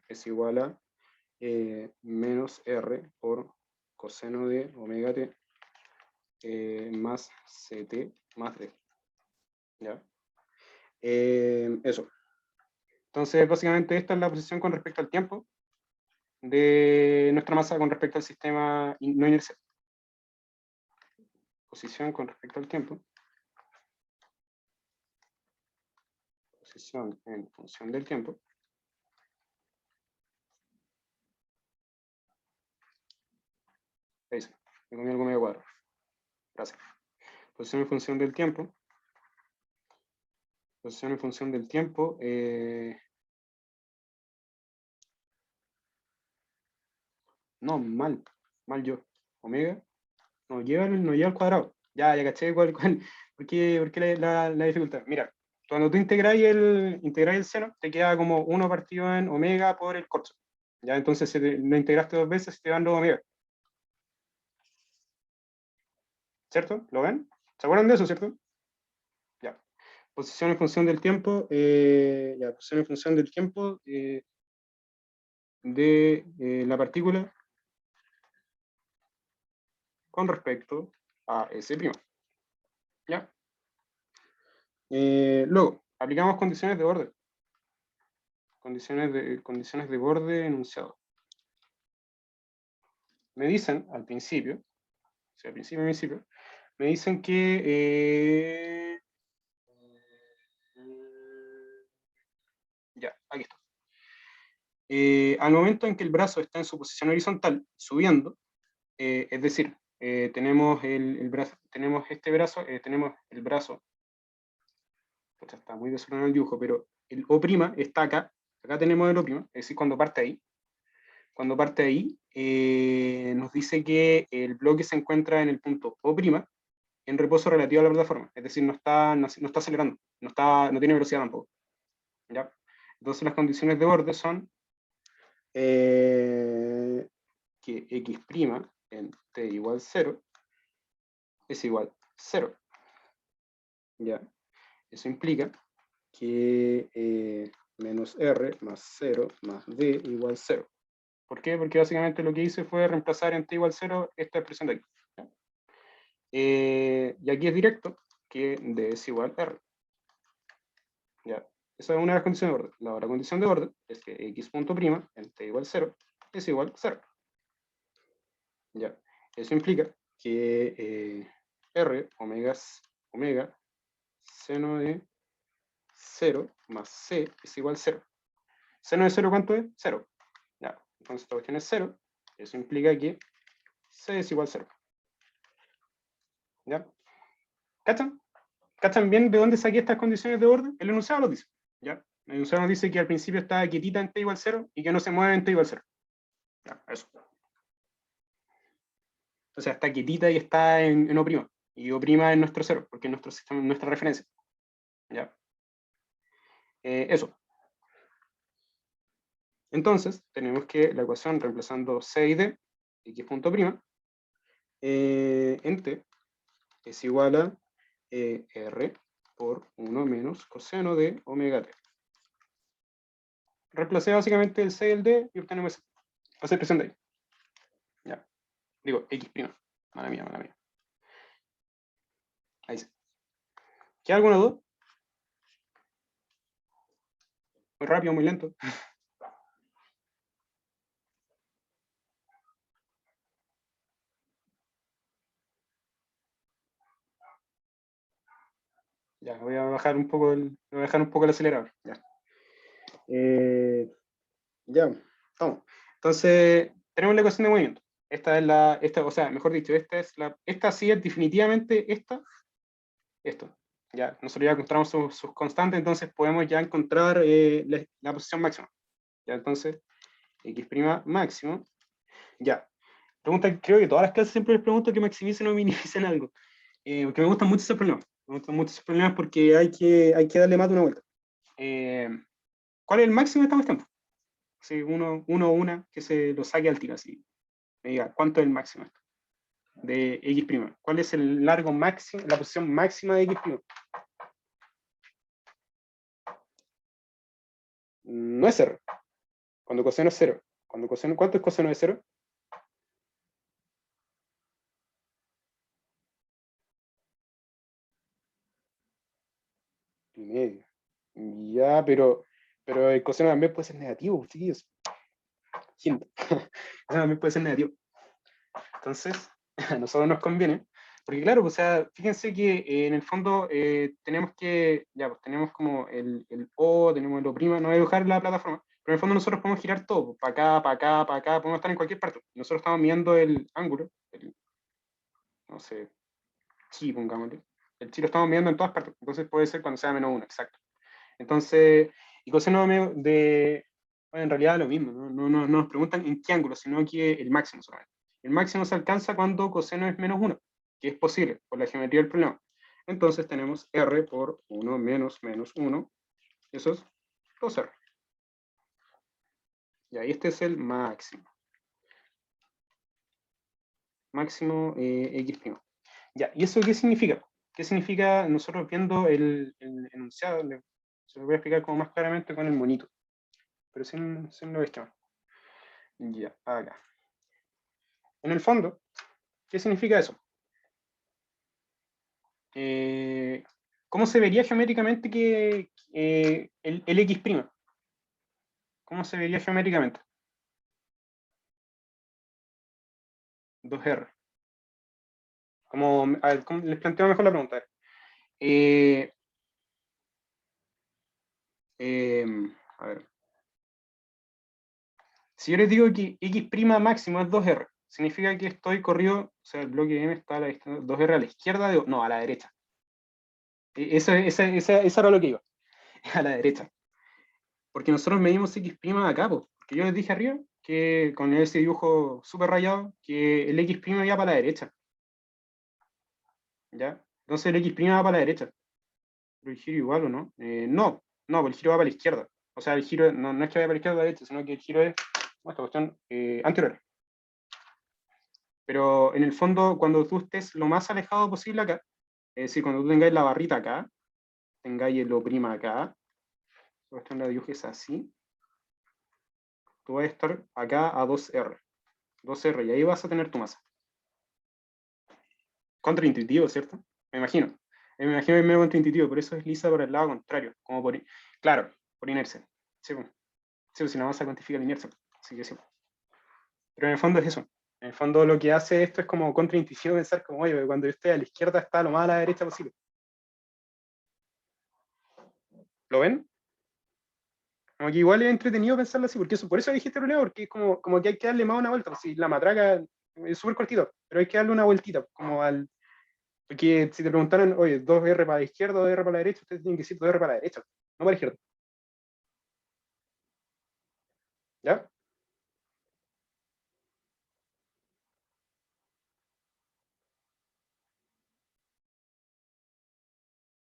es igual a menos r por coseno de omega t más ct más d. ¿Ya? Eso. Entonces, básicamente esta es la posición con respecto al tiempo de nuestra masa con respecto al sistema no inercial. Posición con respecto al tiempo. Posición en función del tiempo. Ahí sí, me comí algo medio cuadrado. Gracias. Posición en función del tiempo. Posición en función del tiempo. No, mal yo. Omega. No lleva al cuadrado. Ya caché ¿por qué la dificultad? Mira, cuando tú integráis el seno, te queda como 1 partido en omega por el corcho. Ya, entonces si lo integraste 2 veces, te dan 2 omega. ¿Cierto? ¿Lo ven? ¿Se acuerdan de eso, cierto? Ya. Posición en función del tiempo. Posición en función del tiempo de la partícula con respecto a S'. ¿Ya? Luego, aplicamos condiciones de borde. Condiciones de borde enunciado. Me dicen al principio, o sea, al principio, me dicen que ya, aquí está. Al momento en que el brazo está en su posición horizontal, subiendo, es decir, tenemos el brazo, tenemos este brazo, tenemos el brazo, está muy desordenado el dibujo, pero el O' está acá tenemos el O', es decir, cuando parte ahí, nos dice que el bloque se encuentra en el punto O' en reposo relativo a la plataforma, es decir, no está acelerando, no tiene velocidad tampoco. ¿Ya? Entonces las condiciones de borde son que x' en t igual 0 es igual 0. ¿Ya? Eso implica que menos R más 0 más D igual 0. ¿Por qué? Porque básicamente lo que hice fue reemplazar en t igual 0 esta expresión de aquí. Y aquí es directo que D es igual a R. ¿Ya? Esa es una de las condiciones de orden. La otra condición de orden es que x punto prima en t igual 0 es igual a 0. ¿Ya? Eso implica que R omega seno de 0 más C es igual a 0. Seno de 0, ¿cuánto es? 0. Ya. Entonces esta cuestión es 0. Eso implica que C es igual a 0. ¿Ya? ¿Cachan? ¿Cachan bien de dónde saqué estas condiciones de orden? El enunciado lo dice. ¿Ya? El enunciado nos dice que al principio está quietita en t igual a 0 y que no se mueve en t igual a 0. Ya, eso. O sea, está quietita y está en O'. Y O' es nuestro 0, porque es nuestro sistema, nuestra referencia. ¿Ya? Eso. Entonces, tenemos que la ecuación reemplazando C y D, x punto prima, en t es igual a R por 1 menos coseno de omega t. Reemplacé básicamente el C y el D y obtenemos esa expresión de ahí. Ya. Digo, x prima. Mala mía, mala mía. Ahí sí. ¿Queda alguna duda? Muy rápido, muy lento. Ya, voy a bajar un poco el acelerador. Ya. Ya, vamos. Entonces, tenemos la ecuación de movimiento. Esta es o sea, mejor dicho, esta sí es definitivamente esto. Ya, nosotros ya encontramos sus constantes, entonces podemos ya encontrar la posición máxima. Ya, entonces, x' máximo. Ya. Pregunta, creo que todas las clases siempre les pregunto que maximicen o minimicen algo. Porque me gustan mucho esos problemas. Me gustan mucho esos problemas porque hay que darle más de una vuelta. ¿Cuál es el máximo de esta cuestión? Sí, una que se lo saque al tiro, así. Me diga, ¿cuánto es el máximo de x'? ¿Cuál es el largo máximo, la posición máxima de x'? No es 0. Cuando coseno es 0. ¿Cuánto es coseno de 0? Y medio. Ya, pero el coseno también puede ser negativo, chiquillos. Hint. Eso también puede ser negativo. Entonces, a nosotros nos conviene, porque claro, o sea, fíjense que en el fondo tenemos tenemos como el O, tenemos el O', no voy a dibujar la plataforma, pero en el fondo nosotros podemos girar todo, para acá, para acá, para acá, podemos estar en cualquier parte. Nosotros estamos midiendo el ángulo, no sé, chi, pongámosle. El chi lo estamos midiendo en todas partes, entonces puede ser cuando sea -1, exacto. Entonces, y coseno de, bueno, en realidad lo mismo, no nos preguntan en qué ángulo, sino que el máximo solamente. El máximo se alcanza cuando coseno es -1, que es posible por la geometría del problema. Entonces tenemos R por 1 menos 1, eso es 2R. Y ahí este es el máximo. Máximo X'. Ya, ¿y eso qué significa? ¿Qué significa nosotros viendo el enunciado? Se lo voy a explicar como más claramente con el monito, pero sin lo extremo. Ya, acá. En el fondo, ¿qué significa eso? ¿Cómo se vería geométricamente que el X'? ¿Cómo se vería geométricamente? 2R. A ver, les planteo mejor la pregunta. A ver. Si yo les digo que X' máximo es 2R, significa que estoy corrido, o sea, el bloque M está a la distancia 2R a la izquierda, no, a la derecha. Esa era lo que iba, a la derecha. Porque nosotros medimos X' acá, porque yo les dije arriba que con ese dibujo súper rayado, que el X' iba para la derecha. ¿Ya? Entonces el X' va para la derecha. ¿Pero el giro igual o no? No, el giro va para la izquierda. O sea, el giro no es que vaya para la izquierda o la derecha, sino que el giro es, esta cuestión, anterior. Pero en el fondo, cuando tú estés lo más alejado posible acá, es decir, cuando tú tengáis la barrita acá, tengáis el O' acá, cuestión la dibujes así, tú vas a estar acá a 2R. 2R, y ahí vas a tener tu masa. Contraintuitivo, ¿cierto? Me imagino. Me imagino que es medio contraintuitivo, por eso es lisa por el lado contrario. Como claro, por inercia. Sí, pues. Sí, pues, si la masa cuantifica la inercia. Así que sí. Pero en el fondo es eso. En el fondo lo que hace esto es como contraintuitivo pensar como, oye, cuando yo esté a la izquierda está lo más a la derecha posible. ¿Lo ven? Como que igual es entretenido pensarlo así, porque eso, por eso dijiste problema, porque es como que hay que darle más una vuelta. Si la matraca es súper cortito, pero hay que darle una vueltita, como al. Porque si te preguntaran, oye, 2R para la izquierda, 2R para la derecha, ustedes tienen que decir 2R para la derecha, no para la izquierda. ¿Ya?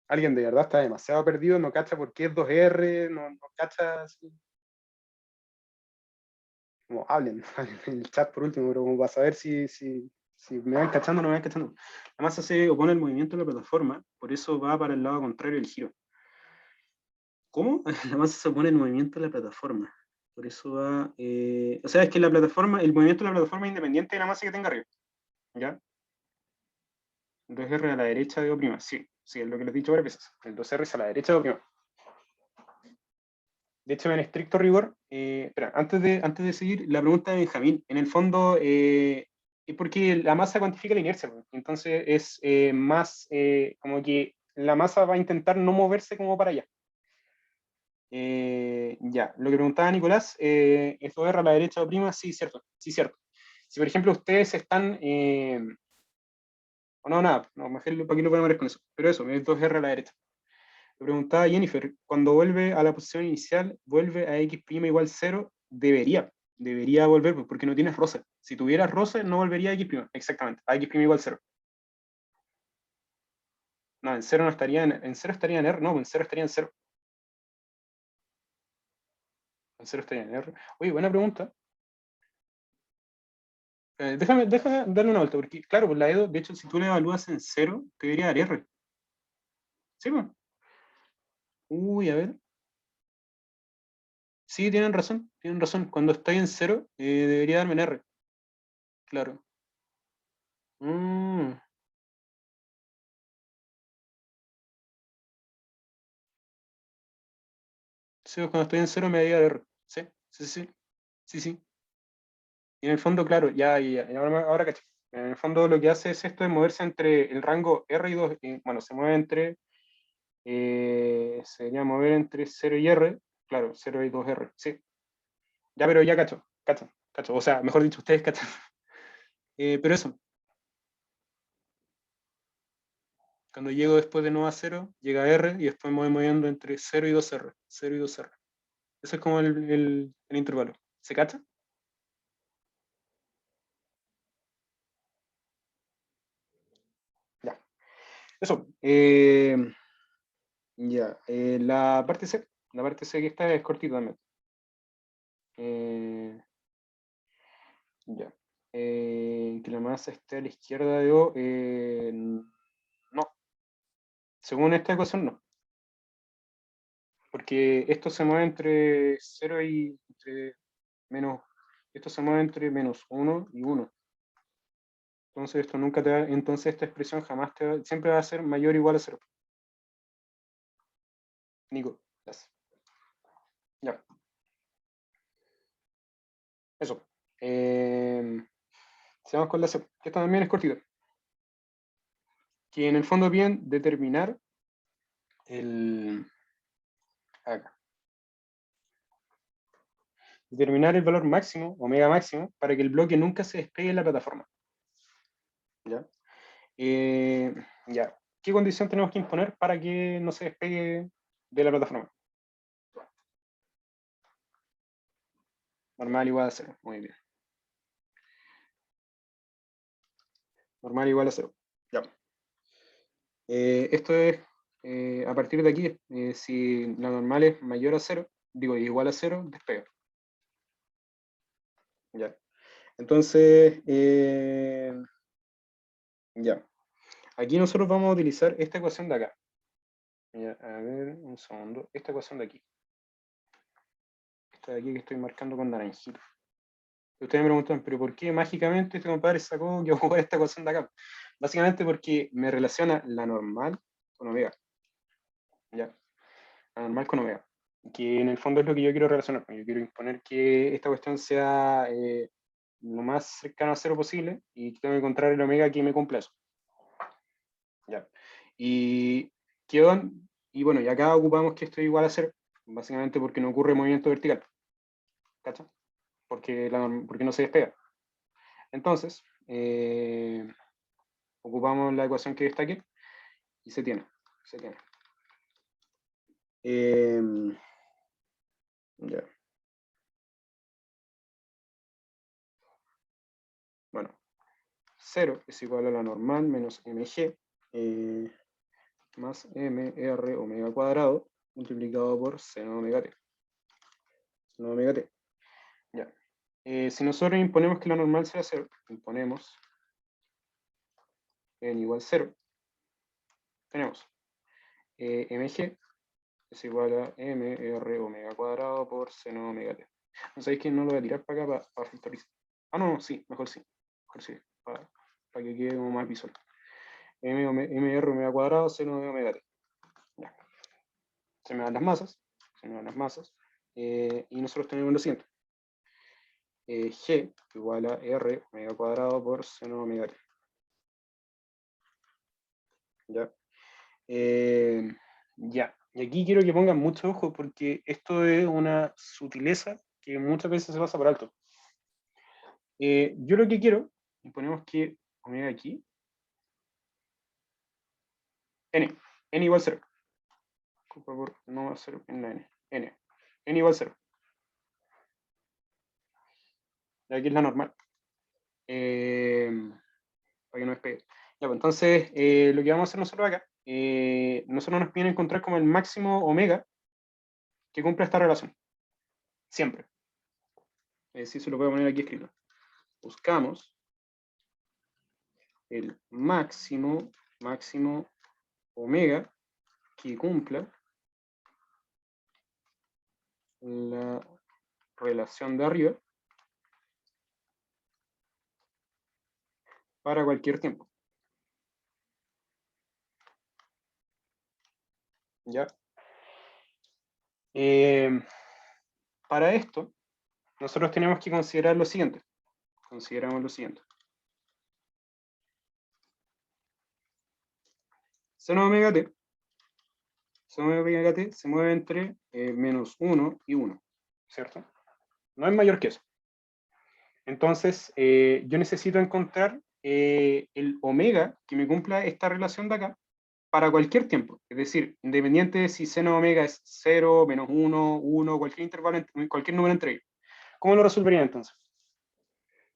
Alguien de verdad está demasiado perdido, no cacha por qué es 2R, no cacha así. Como hablen, hablen en el chat por último, pero como para saber si me van cachando o no me van cachando. La masa se opone al movimiento de la plataforma, por eso va para el lado contrario del giro. ¿Cómo? La masa se opone al movimiento de la plataforma. Por eso va. O sea, es que la plataforma, el movimiento de la plataforma es independiente de la masa que tenga arriba. ¿Ya? 2R a la derecha de O'. Sí, es lo que les he dicho varias veces. El 2R es a la derecha de O'. De hecho, en estricto rigor, espera, antes de seguir, la pregunta de Benjamín, en el fondo, es porque la masa cuantifica la inercia, pues. Entonces es más como que la masa va a intentar no moverse como para allá. Ya, lo que preguntaba Nicolás, ¿es 2R a la derecha o'? Sí, cierto, sí, cierto. Si por ejemplo ustedes están, o no, nada, no, mejor para qué lo podemos ver con eso, pero eso, es 2R a la derecha. Le preguntaba Jennifer, cuando vuelve a la posición inicial, ¿vuelve a x' igual 0? Debería volver, pues, porque no tienes roce. Si tuvieras roce, no volvería a x', exactamente, a x' igual 0. No, en 0 no estaría en 0 estaría en R, no, en 0 estaría en 0. En 0 estaría en R. Oye, buena pregunta. Déjame darle una vuelta, porque claro, pues la EDO, de hecho, si tú la evalúas en 0, te debería dar R. ¿Sí, pues? Uy, a ver. Sí, tienen razón, tienen razón. Cuando estoy en 0, debería darme en R. Claro. Mm. Sí, pues cuando estoy en 0 me debería dar R. Sí, sí, sí. Sí, sí. Y en el fondo, claro, ahora caché. En el fondo lo que hace es esto de moverse entre el rango R y 2. Bueno, se mueve entre, sería mover entre 0 y R, claro, 0 y 2R, sí. Ya, pero ya cacho. O sea, mejor dicho, ustedes cachan. Pero eso, cuando llego después de nuevo a 0, llega a R y después me voy moviendo entre 0 y 2R, 0 y 2R. Ese es como el intervalo. ¿Se cacha? Ya. Eso. Ya. La parte C que está es cortita también. Ya. Que la masa esté a la izquierda de O. No. Según esta ecuación, no. Porque esto se mueve entre 0 y entre menos. Esto se mueve entre menos 1 y 1. Entonces esto nunca te va, entonces esta expresión jamás siempre va a ser mayor o igual a 0. Nico, gracias. Ya. Eso. Sigamos con la C, que esta también es cortita. Que en el fondo bien determinar acá. Determinar el valor máximo, omega máximo, para que el bloque nunca se despegue de la plataforma. ¿Ya? Ya. ¿Qué condición tenemos que imponer para que no se despegue de la plataforma? Normal igual a 0. Muy bien. Normal igual a 0. Ya. Esto es, a partir de aquí, si la normal es mayor a 0, digo igual a 0, despega. Ya. Entonces, ya. Aquí nosotros vamos a utilizar esta ecuación de acá. Ya, a ver, un segundo. Esta ecuación de aquí. esta de aquí que estoy marcando con naranjito. Ustedes me preguntan, ¿pero por qué mágicamente este compadre sacó que ocupar esta ecuación de acá? Básicamente porque me relaciona la normal con omega. ¿Ya? La normal con omega. Que en el fondo es lo que yo quiero relacionar. Yo quiero imponer que esta cuestión sea lo más cercano a cero posible y tengo que encontrar el omega que me cumpla eso. ¿Ya? Y bueno, y acá ocupamos que esto es igual a cero, básicamente porque no ocurre movimiento vertical. ¿Cachai? Porque no se despega. Entonces, ocupamos la ecuación que está aquí y se tiene. Ya. Bueno, 0 es igual a la normal menos mg más mr omega cuadrado multiplicado por seno omega t. Seno omega t. Ya. Si nosotros imponemos que la normal sea 0, imponemos n igual 0, tenemos mg es igual a mr omega cuadrado por seno omega t. No sabéis que no lo voy a tirar para acá para factorizar. Ah, no, sí, mejor sí, para que quede como más visual. mr omega cuadrado seno de omega t. Ya. Se me dan las masas, y nosotros tenemos lo siguiente. G igual a R omega cuadrado por seno omega t. ¿Ya? Ya. Y aquí quiero que pongan mucho ojo porque esto es una sutileza que muchas veces se pasa por alto. Yo lo que quiero, y ponemos que omega aquí, n igual 0. Por favor, no va a ser en la n igual 0. Y aquí es la normal. Para que no despegue. Ya, pues, entonces, lo que vamos a hacer nosotros acá, nosotros nos piden encontrar como el máximo omega que cumpla esta relación. Siempre. Si se lo voy a poner aquí escrito. Buscamos el máximo omega que cumpla la relación de arriba para cualquier tiempo. ¿Ya? Para esto, nosotros tenemos que considerar lo siguiente. Consideramos lo siguiente. Seno omega t se mueve entre menos 1 y 1, ¿cierto? No es mayor que eso. Entonces, yo necesito encontrar el omega que me cumpla esta relación de acá para cualquier tiempo. Es decir, independiente de si seno omega es 0, menos 1, 1, cualquier intervalo, cualquier número entre ellos. ¿Cómo lo resolvería entonces?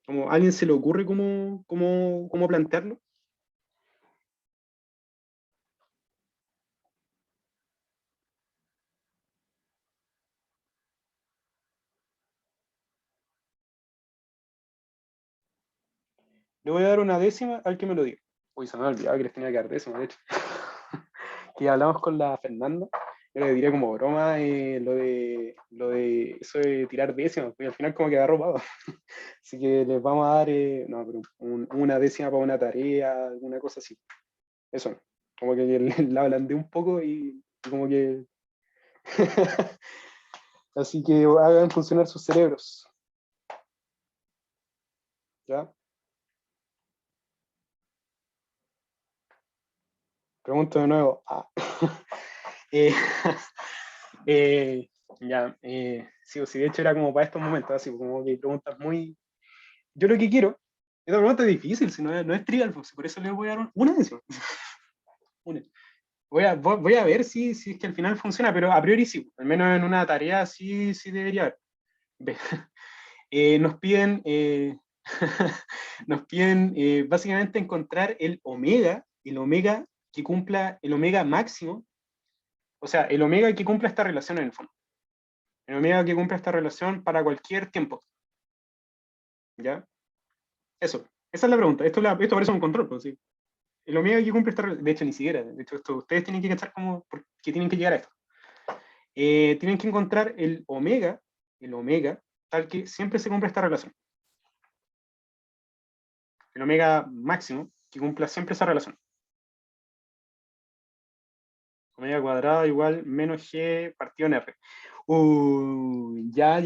¿Cómo, ¿a alguien se le ocurre cómo plantearlo? Le voy a dar una décima al que me lo diga. Uy, se me ha olvidado que les tenía que dar décima, de hecho. Que hablamos con la Fernanda, yo le diría como broma lo de eso de tirar décimas, porque al final como que agarró pavo. Así que les vamos a dar no, pero una décima para una tarea, alguna cosa así. Eso, como que la ablandé un poco y como que... Así que hagan funcionar sus cerebros. ¿Ya? Pregunto de nuevo. Eh, ya, sí, sí, de hecho era como para estos momentos, así como que preguntas muy... Yo lo que quiero, esta pregunta es difícil, si no es trivial, pues, por eso le voy a dar una decisión. Una. Voy a ver si es que al final funciona, pero a priori sí, al menos en una tarea sí debería haber. Nos piden, básicamente encontrar el omega que cumpla, el omega máximo, o sea, el omega que cumpla esta relación en el fondo. El omega que cumpla esta relación para cualquier tiempo. ¿Ya? Eso. Esa es la pregunta. Esto parece un control, pues sí. El omega que cumple esta relación. De hecho, ni siquiera. De hecho, ustedes tienen que cachar por qué tienen que llegar a esto. Tienen que encontrar el omega el omega, tal que siempre se cumple esta relación. El omega máximo que cumpla siempre esa relación. Omega cuadrado igual menos G partido en R. Ya.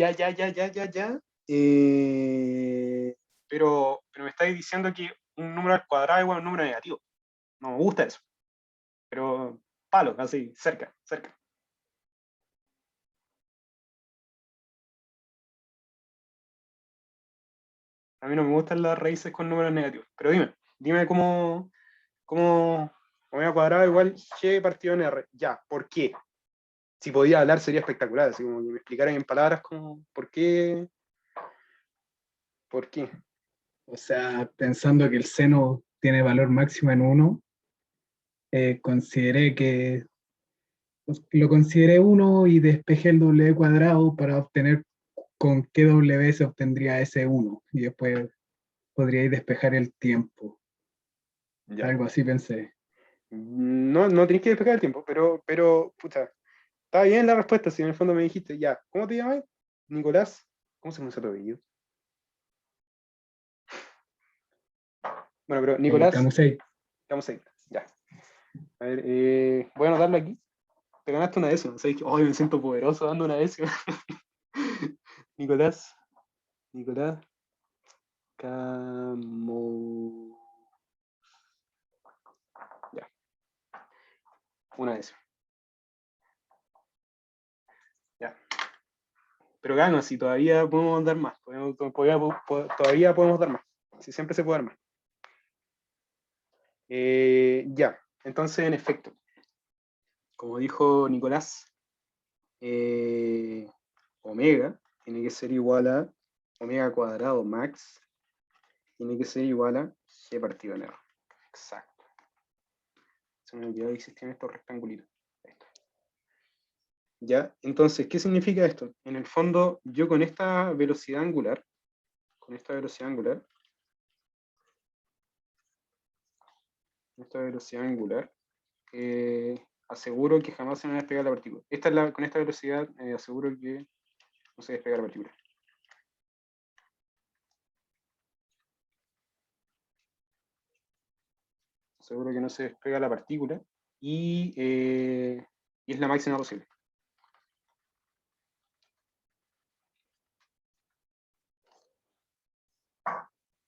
Pero me estáis diciendo que un número al cuadrado es igual a un número negativo. No me gusta eso. Pero palo, así, cerca. A mí no me gustan las raíces con números negativos. Pero dime cómo omega cuadrado igual G partido en R. Ya, ¿por qué? Si podía hablar sería espectacular, así como que me explicaran en palabras como ¿por qué? ¿Por qué? O sea, pensando que el seno tiene valor máximo en 1, lo consideré 1 y despejé el W cuadrado para obtener con qué W se obtendría ese 1. Y después podríais despejar el tiempo. Ya. Algo así pensé. No tenéis que despejar el tiempo, pero, pucha, está bien la respuesta, si en el fondo me dijiste, ya, ¿cómo te llamas? Nicolás, ¿cómo se pronuncia tu apellido? Bueno, pero Nicolás, Camusei. Camusei, ya. A ver, voy a anotarlo aquí. Te ganaste una décima, ¿sabes? Hoy me siento poderoso dando una décima. Nicolás Camo. Ya, una décima. Ya. Pero gano, si todavía podemos dar más. Todavía podemos dar más. Si siempre se puede dar más. Ya, entonces en efecto, como dijo Nicolás, omega tiene que ser igual a omega cuadrado max, tiene que ser igual a g partido en r. Exacto. Se me olvidó que existían estos rectangulitos. Ya, entonces, ¿qué significa esto? En el fondo, yo con esta velocidad angular, aseguro que jamás se me va a despegar la partícula. Con esta velocidad aseguro que no se despega la partícula. Aseguro que no se despega la partícula y es la máxima posible.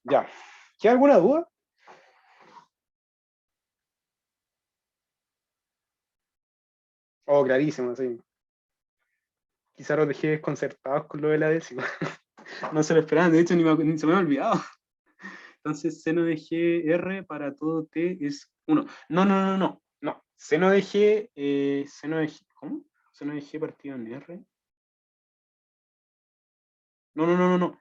Ya. ¿Queda alguna duda? Oh, clarísimo, sí. Quizá los dejé desconcertados con lo de la décima. No se lo esperaban, de hecho ni se me había olvidado. Entonces, seno de GR para todo T es 1. No. Seno de G, ¿cómo? Seno de G partido en R. No.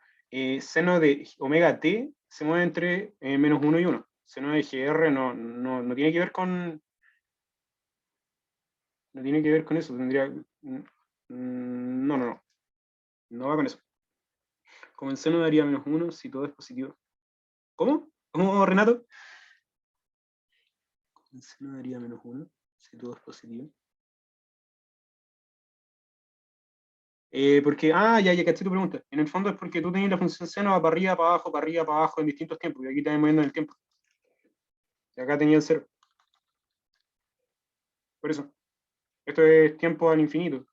Seno de omega T se mueve entre menos 1 y 1. Seno de GR no tiene que ver con... No tiene que ver con eso, tendría... No. No va con eso. Como el seno daría menos 1 si todo es positivo. ¿Cómo? ¿Cómo, Renato? El seno daría menos 1 si todo es positivo. Porque, ya caché tu pregunta. En el fondo es porque tú tenías la función seno va para arriba, para abajo en distintos tiempos. Y aquí te vas moviendo en el tiempo. Y acá tenía el 0. Por eso. Esto es tiempo al infinito.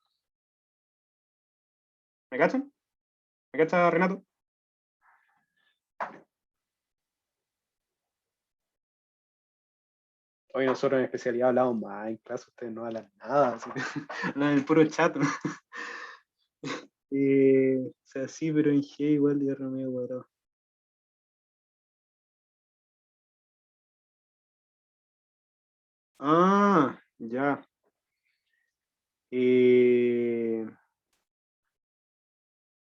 ¿Me cachan? ¿Me cacha, Renato? Hoy nosotros en especialidad hablamos más en clase, ustedes no hablan nada, así que hablan en el puro chat. O sea, sí, pero en G igual de R medio cuadrado. Ya.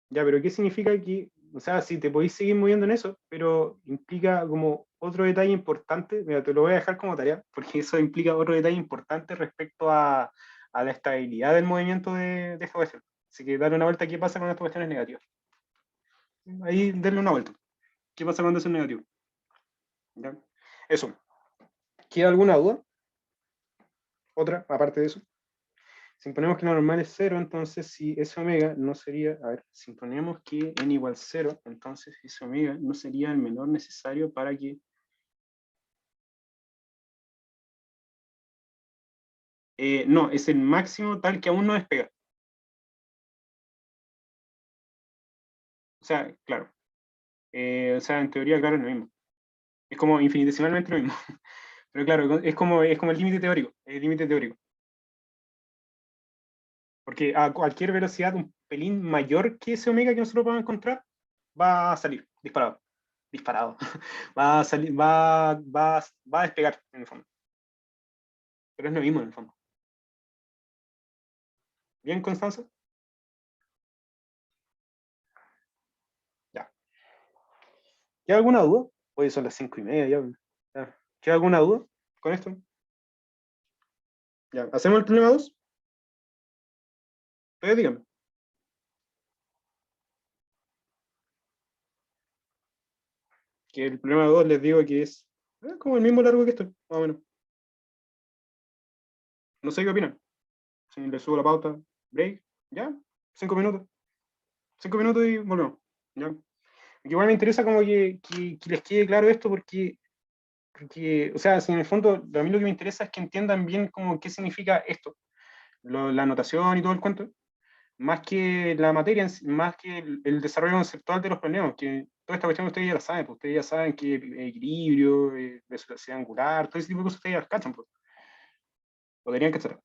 Ya, pero ¿qué significa que, o sea, sí, te podéis seguir moviendo en eso, pero implica como otro detalle importante, mira, te lo voy a dejar como tarea, porque eso implica otro detalle importante respecto a la estabilidad del movimiento de esta cuestión. Así que dale una vuelta, ¿qué pasa cuando esta cuestión es negativa? Ahí, denle una vuelta. ¿Qué pasa cuando eso es negativo? ¿Ya? Eso. ¿Queda alguna duda? ¿Otra, aparte de eso? Si ponemos que la normal es 0, entonces si S omega no sería, a ver, si ponemos que n igual 0, entonces S omega no sería el menor necesario para que... no, es el máximo tal que aún no despega. O sea, claro. O sea, en teoría, claro, es lo mismo. Es como infinitesimalmente lo mismo. Pero claro, es como el límite teórico. El límite teórico. Porque a cualquier velocidad un pelín mayor que ese omega que nosotros podamos encontrar, va a salir disparado. Disparado. Va a salir, va a despegar en el fondo. Pero es lo mismo en el fondo. ¿Bien, Constanza? Ya. ¿Queda alguna duda? Hoy son las 5:30 ya. Ya. ¿Queda alguna duda con esto? Ya. ¿Hacemos el problema 2? Ustedes díganme. Que el problema 2 les digo que es como el mismo largo que esto, más o menos. No sé qué opinan. Si les subo la pauta, break, ya, 5 minutos. 5 minutos y volvemos. ¿Ya? Igual me interesa como que les quede claro esto porque, o sea, si en el fondo a mí lo que me interesa es que entiendan bien como qué significa esto, la anotación y todo el cuento, más que la materia, más que el desarrollo conceptual de los problemas, que toda esta cuestión ustedes ya la saben, pues ustedes ya saben que equilibrio, velocidad angular, todo ese tipo de cosas ustedes ya las cachan, pues, podrían cachar.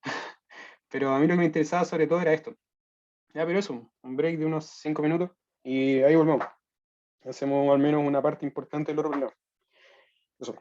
Pero a mí lo que me interesaba sobre todo era esto. Ya, pero eso, un break de unos 5 minutos y ahí volvemos. Hacemos al menos una parte importante del otro problema. Eso.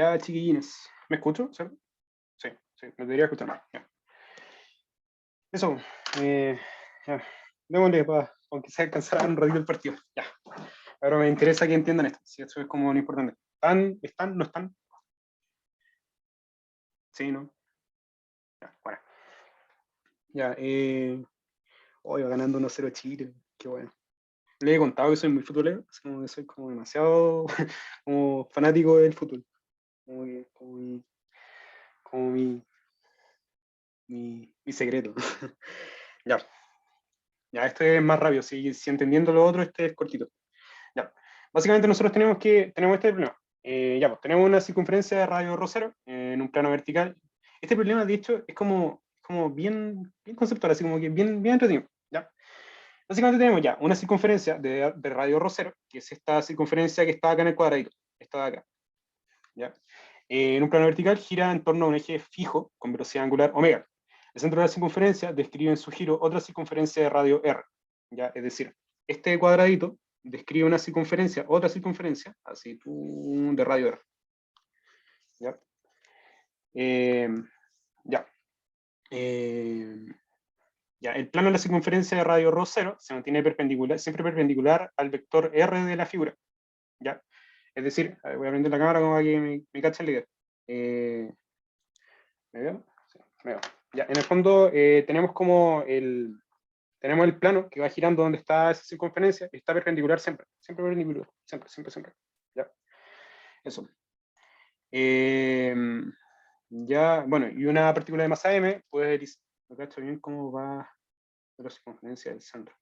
Ya, chiquillines, ¿me escucho? ¿Cierto? Sí, sí, me debería escuchar. Ya. Eso, ya. Démosle para aunque se alcanzara un ratito el partido. Ya. Ahora me interesa que entiendan esto, si eso es como lo importante. ¿Están? ¿No están? Sí, ¿no? Ya, bueno. Ya, hoy va ganando 1-0 Chile, qué bueno. Le he contado que soy muy futbolero, así como que soy como demasiado como fanático del fútbol. Como mi secreto. Ya, ya, este es más rápido, si entendiendo lo otro, este es cortito. Ya. Básicamente nosotros tenemos este problema. Ya, pues tenemos una circunferencia de radio rho cero en un plano vertical. Este problema, de hecho, es como bien conceptual, así como que bien entretenido. ¿Ya? Básicamente tenemos ya una circunferencia de radio rho cero, que es esta circunferencia que está acá en el cuadradito, esta de acá. ¿Ya? En un plano vertical gira en torno a un eje fijo con velocidad angular omega. El centro de la circunferencia describe en su giro otra circunferencia de radio r. ¿Ya? Es decir, este cuadradito describe una circunferencia, otra circunferencia, así de radio r. ¿Ya? Ya. Ya, el plano de la circunferencia de radio rho cero se mantiene perpendicular, siempre perpendicular al vector r de la figura. ¿Ya? Es decir, voy a prender la cámara como para que me cachen la idea. ¿Me veo? Sí, me veo. Ya, en el fondo tenemos tenemos el plano que va girando donde está esa circunferencia y está perpendicular siempre. Siempre perpendicular. Siempre. Ya. Eso. Ya, bueno, y una partícula de masa m puede deslizar. No cacho bien cómo va la circunferencia del centro.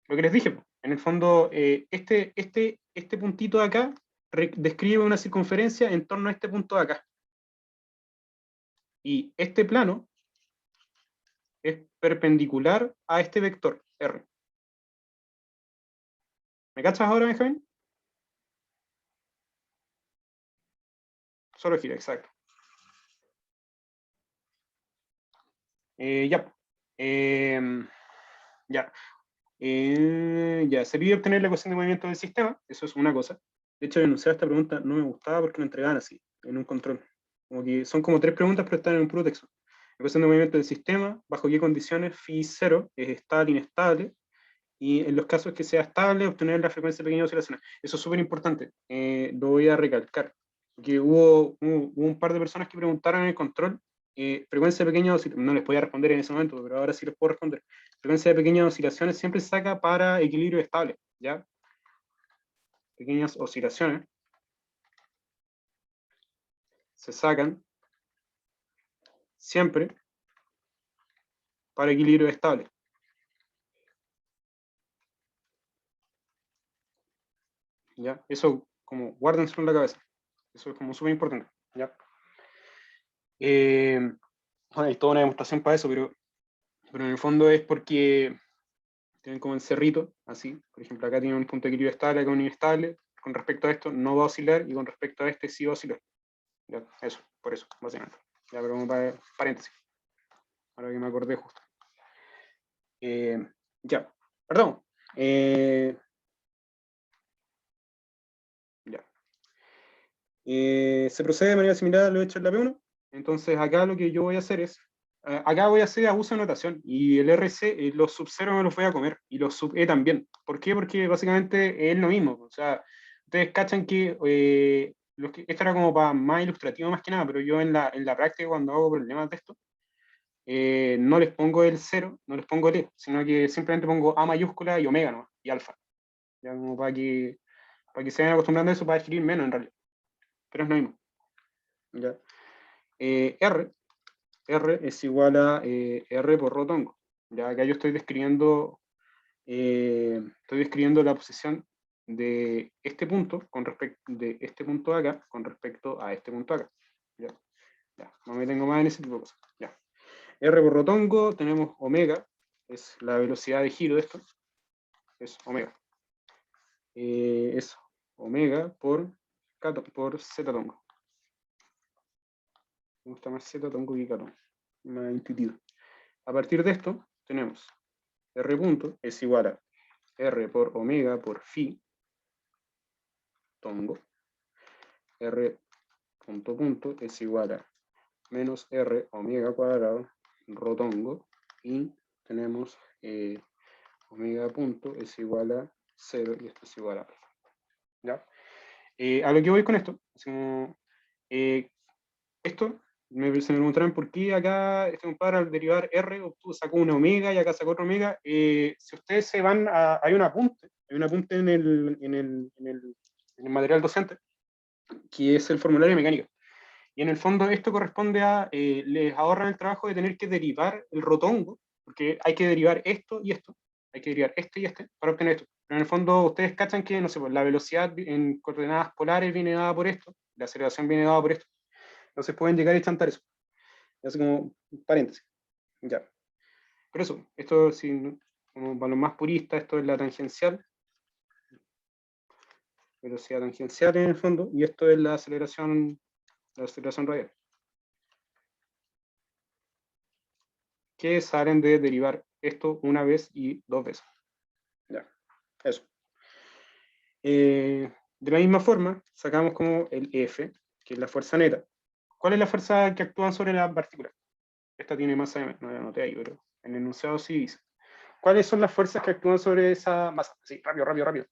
Lo que les dije, en el fondo, este puntito de acá describe una circunferencia en torno a este punto de acá. Y este plano es perpendicular a este vector, R. ¿Me cachas ahora, Benjamín? Solo gira, exacto. Ya. Ya. Ya, se pide obtener la ecuación de movimiento del sistema, eso es una cosa. De hecho, enunciar esta pregunta no me gustaba porque lo entregaban así, en un control. Como que son como 3 preguntas, pero están en un puro texto. Ecuación de movimiento del sistema, bajo qué condiciones phi 0 es estable, inestable, y en los casos que sea estable, obtener la frecuencia de pequeñas oscilaciones. Eso es súper importante, lo voy a recalcar, porque hubo un par de personas que preguntaron en el control frecuencia de pequeñas oscilaciones, no les podía responder en ese momento, pero ahora sí les puedo responder. Frecuencia de pequeñas oscilaciones siempre se saca para equilibrio estable, ¿ya? Pequeñas oscilaciones se sacan siempre para equilibrio estable. ¿Ya? Eso como guárdenselo en la cabeza. Eso es como súper importante, ¿ya? Bueno, hay toda una demostración para eso, pero en el fondo es porque tienen como el cerrito, así. Por ejemplo, acá tiene un punto de equilibrio estable, acá un inestable. Con respecto a esto no va a oscilar y con respecto a este sí va a oscilar. ¿Ya? Eso, por eso, básicamente. Ya, pero como paréntesis. Ahora que me acordé justo. Ya, perdón. Ya. Se procede de manera similar a lo hecho en la P1. Entonces acá lo que yo voy a hacer es, acá voy a hacer abuso de notación y el RC, los sub 0 me los voy a comer y los sub E también. ¿Por qué? Porque básicamente es lo mismo. O sea, ustedes cachan que, esto era como para más ilustrativo más que nada, pero yo en la práctica cuando hago problemas de esto, no les pongo el 0, no les pongo el E, sino que simplemente pongo A mayúscula y omega, ¿no? Y alfa. Ya como para que se vayan acostumbrando a eso para escribir menos en realidad. Pero es lo mismo. ¿Ya? R es igual a R por rotongo. Ya acá yo estoy describiendo la posición de este punto con respecto de este punto de acá con respecto a este punto de acá. ¿Ya? Ya, no me tengo más en ese tipo de cosas. Ya. R por rotongo, tenemos omega, es la velocidad de giro de esto, es omega. Es omega por z tongo. Me gusta más z tongo que catón, más intuitivo. A partir de esto, tenemos R punto es igual a R por omega por phi tongo R punto punto es igual a menos R omega cuadrado rotongo, y tenemos omega punto es igual a 0 y esto es igual a alfa. ¿Ya? A lo que voy con esto, así como, esto, se me preguntarán por qué acá este compadre al derivar R sacó una omega y acá sacó otra omega. Si ustedes se van a, hay un apunte en el material docente, que es el formulario mecánico. Y en el fondo esto corresponde a, les ahorran el trabajo de tener que derivar el rotongo, porque hay que derivar esto y esto, hay que derivar este y este para obtener esto. Pero en el fondo ustedes cachan que, no sé, pues, la velocidad en coordenadas polares viene dada por esto, la aceleración viene dada por esto. Entonces pueden llegar y chantar eso. Así como paréntesis. Ya. Por eso, esto, si, como para los más puristas, esto es la tangencial. Velocidad tangencial en el fondo, y esto es la aceleración radial. Que salen de derivar esto una vez y dos veces. Ya, eso. De la misma forma, sacamos como el F, que es la fuerza neta. ¿Cuál es la fuerza que actúa sobre la partícula? Esta tiene masa m, no la anoté ahí, pero en el enunciado sí dice. ¿Cuáles son las fuerzas que actúan sobre esa masa? Sí, rápido, rápido, rápido.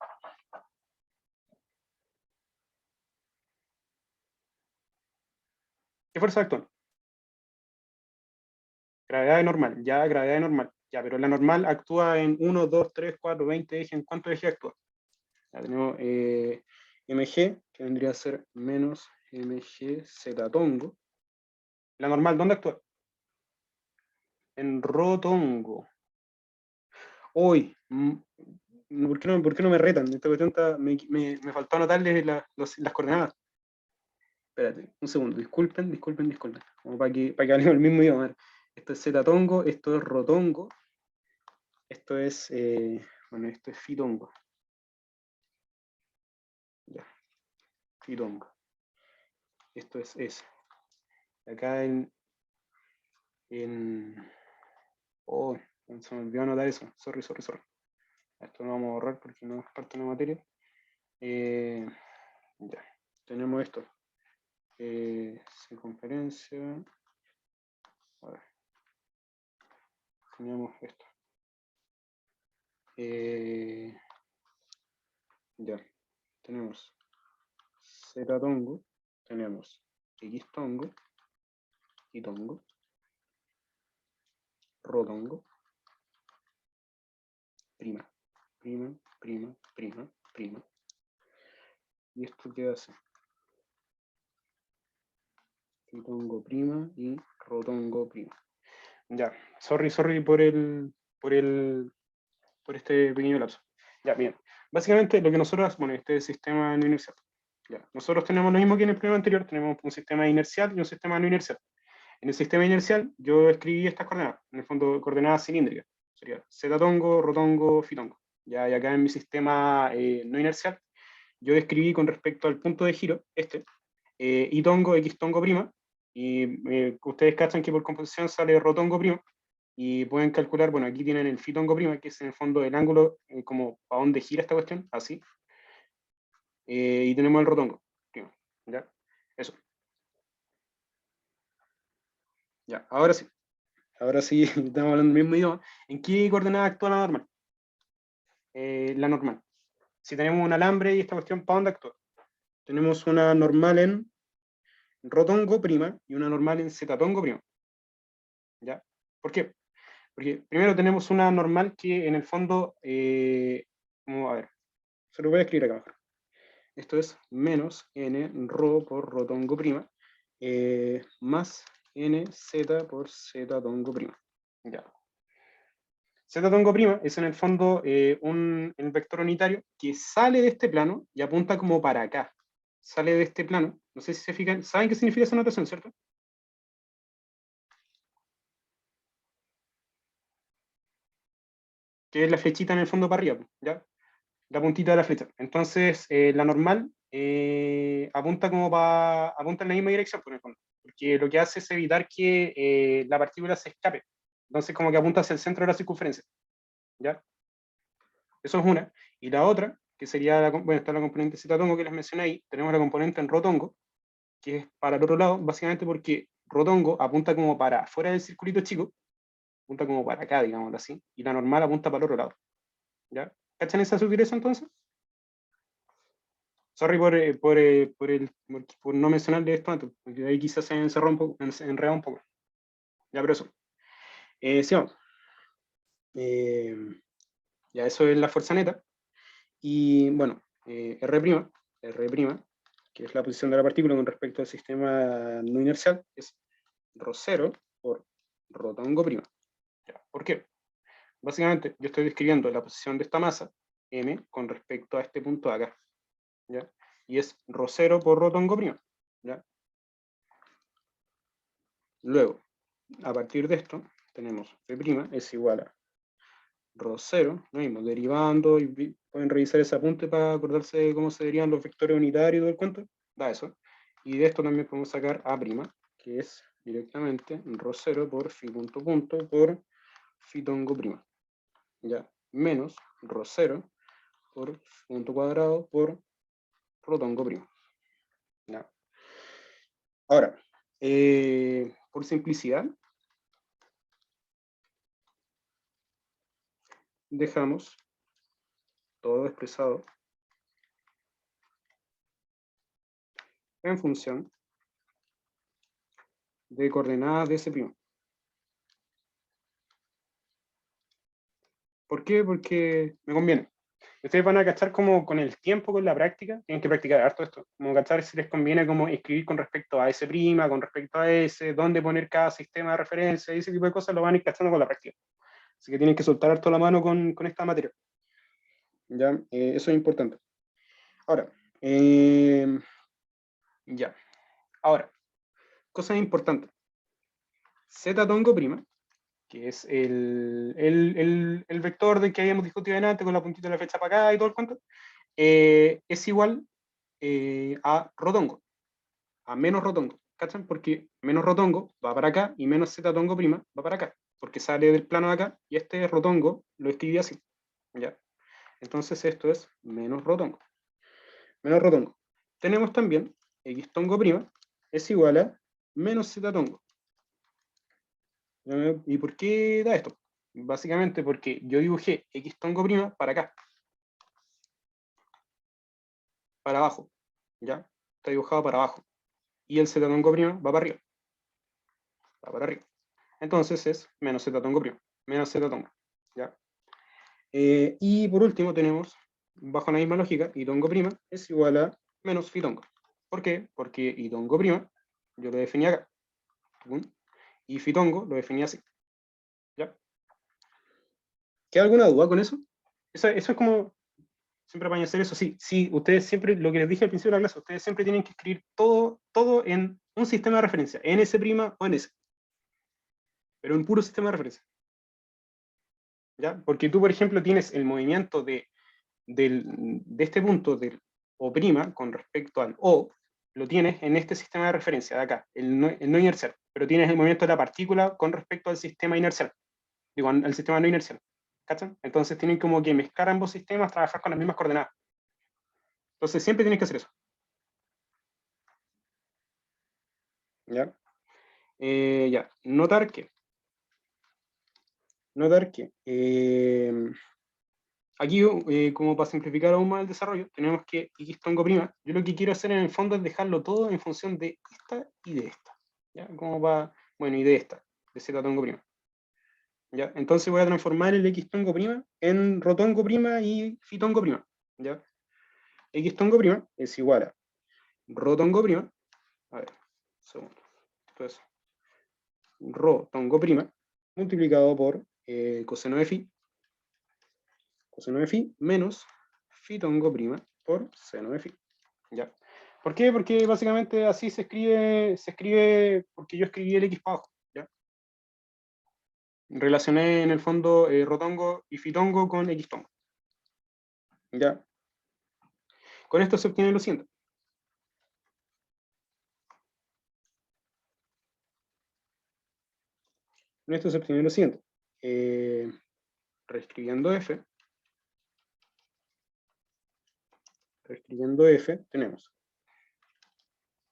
¿Qué fuerza actúan? Gravedad normal, ya, gravedad normal. Ya, pero la normal actúa en 1, 2, 3, 4, 20 ejes. ¿En cuántos ejes actúa? Ya tenemos mg, que vendría a ser menos mg z-tongo. La normal, ¿dónde actúa? En rotongo. Uy, ¿por qué no me retan? Esta cuestión me faltó anotarles las coordenadas. Espérate, un segundo, disculpen. Como para que hablemos el mismo idioma. Esto es z-tongo, esto es rotongo. Esto es, bueno, esto es fitongo. Ya, fitongo. Esto es S. Acá oh, se me olvidó anotar eso. Sorry. Esto lo vamos a borrar porque no es parte de la materia. Ya, tenemos esto. Circunferencia. A ver. Tenemos esto. Ya, tenemos z-tongo, tenemos x-tongo, y-tongo, rotongo, prima. ¿Y esto qué hace? Y-tongo prima y rotongo prima. Ya, sorry por este pequeño lapso. Ya, bien. Básicamente lo que nosotros, bueno, este es el sistema no inercial. Ya, nosotros tenemos lo mismo que en el problema anterior, tenemos un sistema inercial y un sistema no inercial. En el sistema inercial yo escribí estas coordenadas, en el fondo coordenadas cilíndricas. Sería z-tongo, rotongo, fitongo. Ya, y acá en mi sistema no inercial, yo describí con respecto al punto de giro, y-tongo, x-tongo prima, y ustedes cachan que por composición sale rotongo prima, y pueden calcular, bueno, aquí tienen el fitongo prima, que es en el fondo el ángulo, como para dónde gira esta cuestión, así, y tenemos el rotongo prima, ¿ya? Eso. Ya, ahora sí, estamos hablando del mismo idioma. ¿En qué coordenada actúa la normal? La normal. Si tenemos un alambre y esta cuestión, ¿para dónde actúa? Tenemos una normal en rotongo prima y una normal en z-tongo prima. ¿Ya? ¿Por qué? Porque primero tenemos una normal que en el fondo, a ver, se lo voy a escribir acá abajo. Esto es menos n rho por rotongo prima, más n z por z-tongo prima. Ya. Z-tongo prima es en el fondo el vector unitario que sale de este plano y apunta como para acá. Sale de este plano. No sé si se fijan. ¿Saben qué significa esa notación, cierto? Que es la flechita en el fondo para arriba, ¿ya? La puntita de la flecha. Entonces, la normal apunta apunta en la misma dirección, por el fondo. Porque lo que hace es evitar que la partícula se escape. Entonces, como que apunta hacia el centro de la circunferencia. ¿Ya? Eso es una. Y la otra que sería, bueno, está la componente ztongo que les mencioné ahí, tenemos la componente en rotongo, que es para el otro lado, básicamente porque rotongo apunta como para afuera del circulito chico, apunta como para acá, digámoslo así, y la normal apunta para el otro lado. ¿Ya? ¿Cachan esa sutileza entonces? Sorry por no mencionarle esto antes, porque ahí quizás se encerró un poco, se enreda un poco. Ya, pero eso. Sigamos. Ya, eso es la fuerza neta. Y bueno, R', que es la posición de la partícula con respecto al sistema no inercial, es ρ0 por rotongo prima. Ya, ¿por qué? Básicamente, yo estoy describiendo la posición de esta masa, m, con respecto a este punto de acá. ¿Ya? Y es ρ0 por rotongo prima. ¿Ya? Luego, a partir de esto, tenemos F' es igual a ρ0, lo mismo, derivando, y pueden revisar ese apunte para acordarse de cómo se derivan los vectores unitarios y todo el cuento, da eso. Y de esto también podemos sacar A', que es directamente ρ0 por phi punto punto por phi tongo prima. Ya, menos ρ0 por punto cuadrado por rotongo prima. Ya. Ahora, por simplicidad, dejamos todo expresado en función de coordenadas de S'. ¿Por qué? Porque me conviene. Ustedes van a cachar como con el tiempo, con la práctica, tienen que practicar harto esto, como cachar si les conviene como escribir con respecto a S', con respecto a S, dónde poner cada sistema de referencia, y ese tipo de cosas lo van a ir cachando con la práctica. Así que tienen que soltar harto la mano con esta materia. ¿Ya? Eso es importante. Ahora, ya. Ahora, cosas importantes. Z tongo prima, que es el vector del que habíamos discutido antes con la puntita de la flecha para acá y todo el cuento, es igual a rotongo, a menos rotongo, ¿cachan? Porque menos rotongo va para acá y menos z tongo prima va para acá, porque sale del plano de acá y este rotongo lo escribí así, ¿ya? Entonces esto es menos rotongo. Menos rotongo. Tenemos también x tongo prima es igual a menos z tongo. ¿Y por qué da esto? Básicamente porque yo dibujé x tongo prima para acá, para abajo, ¿ya? Está dibujado para abajo. Y el z tongo prima va para arriba. Va para arriba. Entonces es menos z tongo prima. Menos z tongo. ¿Ya? Y por último tenemos, bajo la misma lógica, y tongo prima es igual a menos phi tongo. ¿Por qué? Porque y tongo prima yo lo definí acá. Y phi tongo lo definí así. ¿Ya? ¿Queda alguna duda con eso? Eso es como, siempre para hacer eso, sí, sí, ustedes siempre, lo que les dije al principio de la clase, ustedes siempre tienen que escribir todo en un sistema de referencia, en S' o en S. Pero en puro sistema de referencia. ¿Ya? Porque tú, por ejemplo, tienes el movimiento de este punto del O' con respecto al O, lo tienes en este sistema de referencia de acá, el no inercial, pero tienes el movimiento de la partícula con respecto al sistema inercial, digo, al sistema no inercial. ¿Cachan? Entonces tienen como que mezclar ambos sistemas, trabajar con las mismas coordenadas. Entonces siempre tienes que hacer eso. ¿Ya? Ya. Notar que aquí, como para simplificar aún más el desarrollo, tenemos que x tongo prima. Yo lo que quiero hacer en el fondo es dejarlo todo en función de esta y de esta. ¿Ya? Como para, bueno, y de esta, de z tongo prima. ¿Ya? Entonces voy a transformar el x tongo prima en rotongo prima y phi tongo prima. ¿Ya? X tongo prima es igual a rotongo prima. A ver, segundo. Entonces, rotongo prima multiplicado por coseno de phi menos phi tongo prima por seno de phi. ¿Ya? ¿Por qué? Porque básicamente así se escribe porque yo escribí el x para abajo. ¿Ya? Relacioné en el fondo rotongo y phi tongo con x tongo. ¿Ya? Con esto se obtiene lo siguiente. Con esto se obtiene lo siguiente. Reescribiendo f, reescribiendo F, tenemos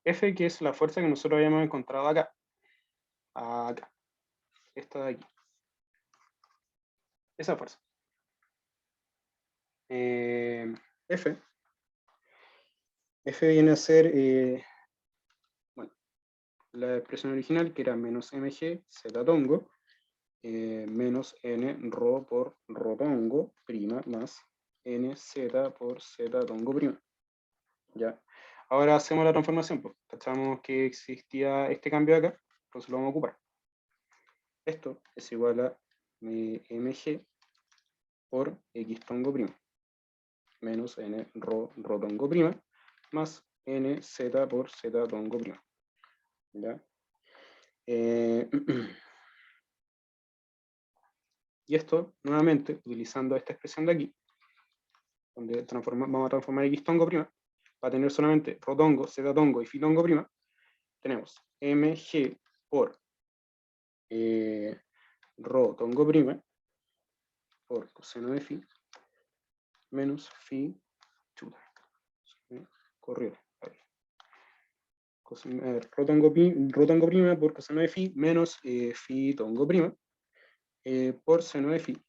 F, que es la fuerza que nosotros habíamos encontrado acá. Acá. Esta de aquí. Esa fuerza. F. F viene a ser, bueno, la expresión original, que era menos mg, z tongo, menos n rho por rho tongo, prima, más n z por z tongo, prima. ¿Ya? Ahora hacemos la transformación, pues. Cachamos que existía este cambio acá, entonces lo vamos a ocupar. Esto es igual a mg por x tongo prima, menos n rho tongo prima, más n z por z tongo prima. ¿Ya? Y esto, nuevamente, utilizando esta expresión de aquí, donde vamos a transformar x tongo prima, va a tener solamente rho tongo, z tongo y phi tongo prima. Tenemos mg por rho tongo prima por coseno de phi menos phi, chuta, corrió, rho tongo prima por coseno de phi menos phi tongo prima por seno de phi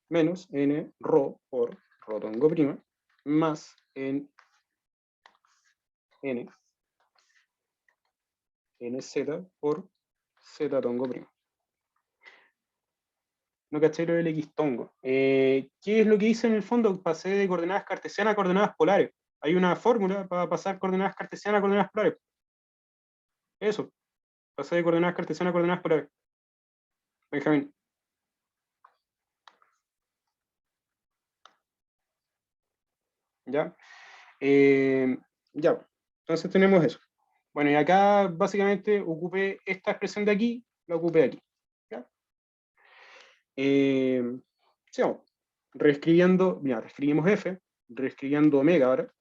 menos n rho por rho tongo prima más n nz por z tongo prima. No caché lo del x tongo. ¿Qué es lo que hice en el fondo? Pasé de coordenadas cartesianas a coordenadas polares. Hay una fórmula para pasar coordenadas cartesianas a coordenadas polares. Eso. Pasé de coordenadas cartesianas a coordenadas polares. Benjamín. ¿Ya? Ya. Entonces tenemos eso. Bueno, y acá básicamente ocupé esta expresión de aquí, la ocupé aquí. ¿Ya? Sigamos. Reescribiendo, mira, reescribimos F, reescribiendo omega ahora.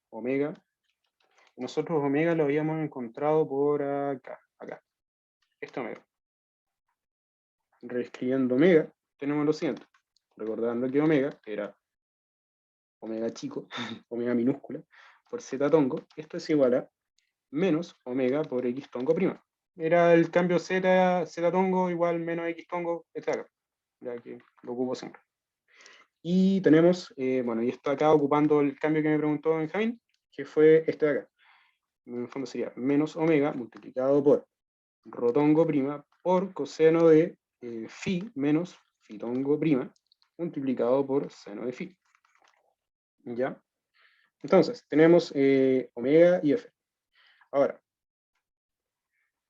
Omega. Nosotros omega lo habíamos encontrado por acá, acá. Este omega. Reescribiendo omega, tenemos lo siguiente. Recordando que omega era omega chico, omega minúscula, por z tongo. Esto es igual a menos omega por x tongo prima. Era el cambio z tongo igual menos x tongo, etc. Ya que lo ocupo siempre. Y tenemos, bueno, y esto acá ocupando el cambio que me preguntó Benjamín, que fue este de acá. En el fondo sería menos omega multiplicado por rho tongo prima por coseno de phi menos phi tongo prima multiplicado por seno de phi. ¿Ya? Entonces, tenemos omega y f. Ahora,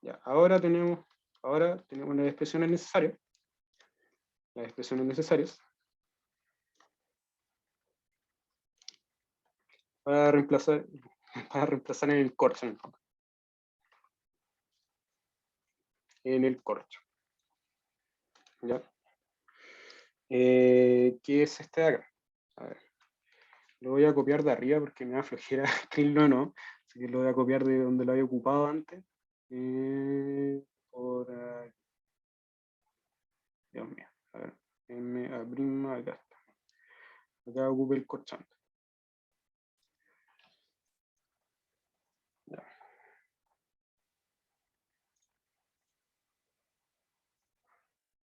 ya, ahora tenemos las expresiones necesarias. Las expresiones necesarias para reemplazar en el corcho. En el corcho. ¿Ya? ¿Qué es este de acá? A ver. Lo voy a copiar de arriba porque me da flojera escribirlo, ¿no? Así que lo voy a copiar de donde lo había ocupado antes. Por aquí. Dios mío. A ver. M', acá está. Acá ocupé el corchante. Ya.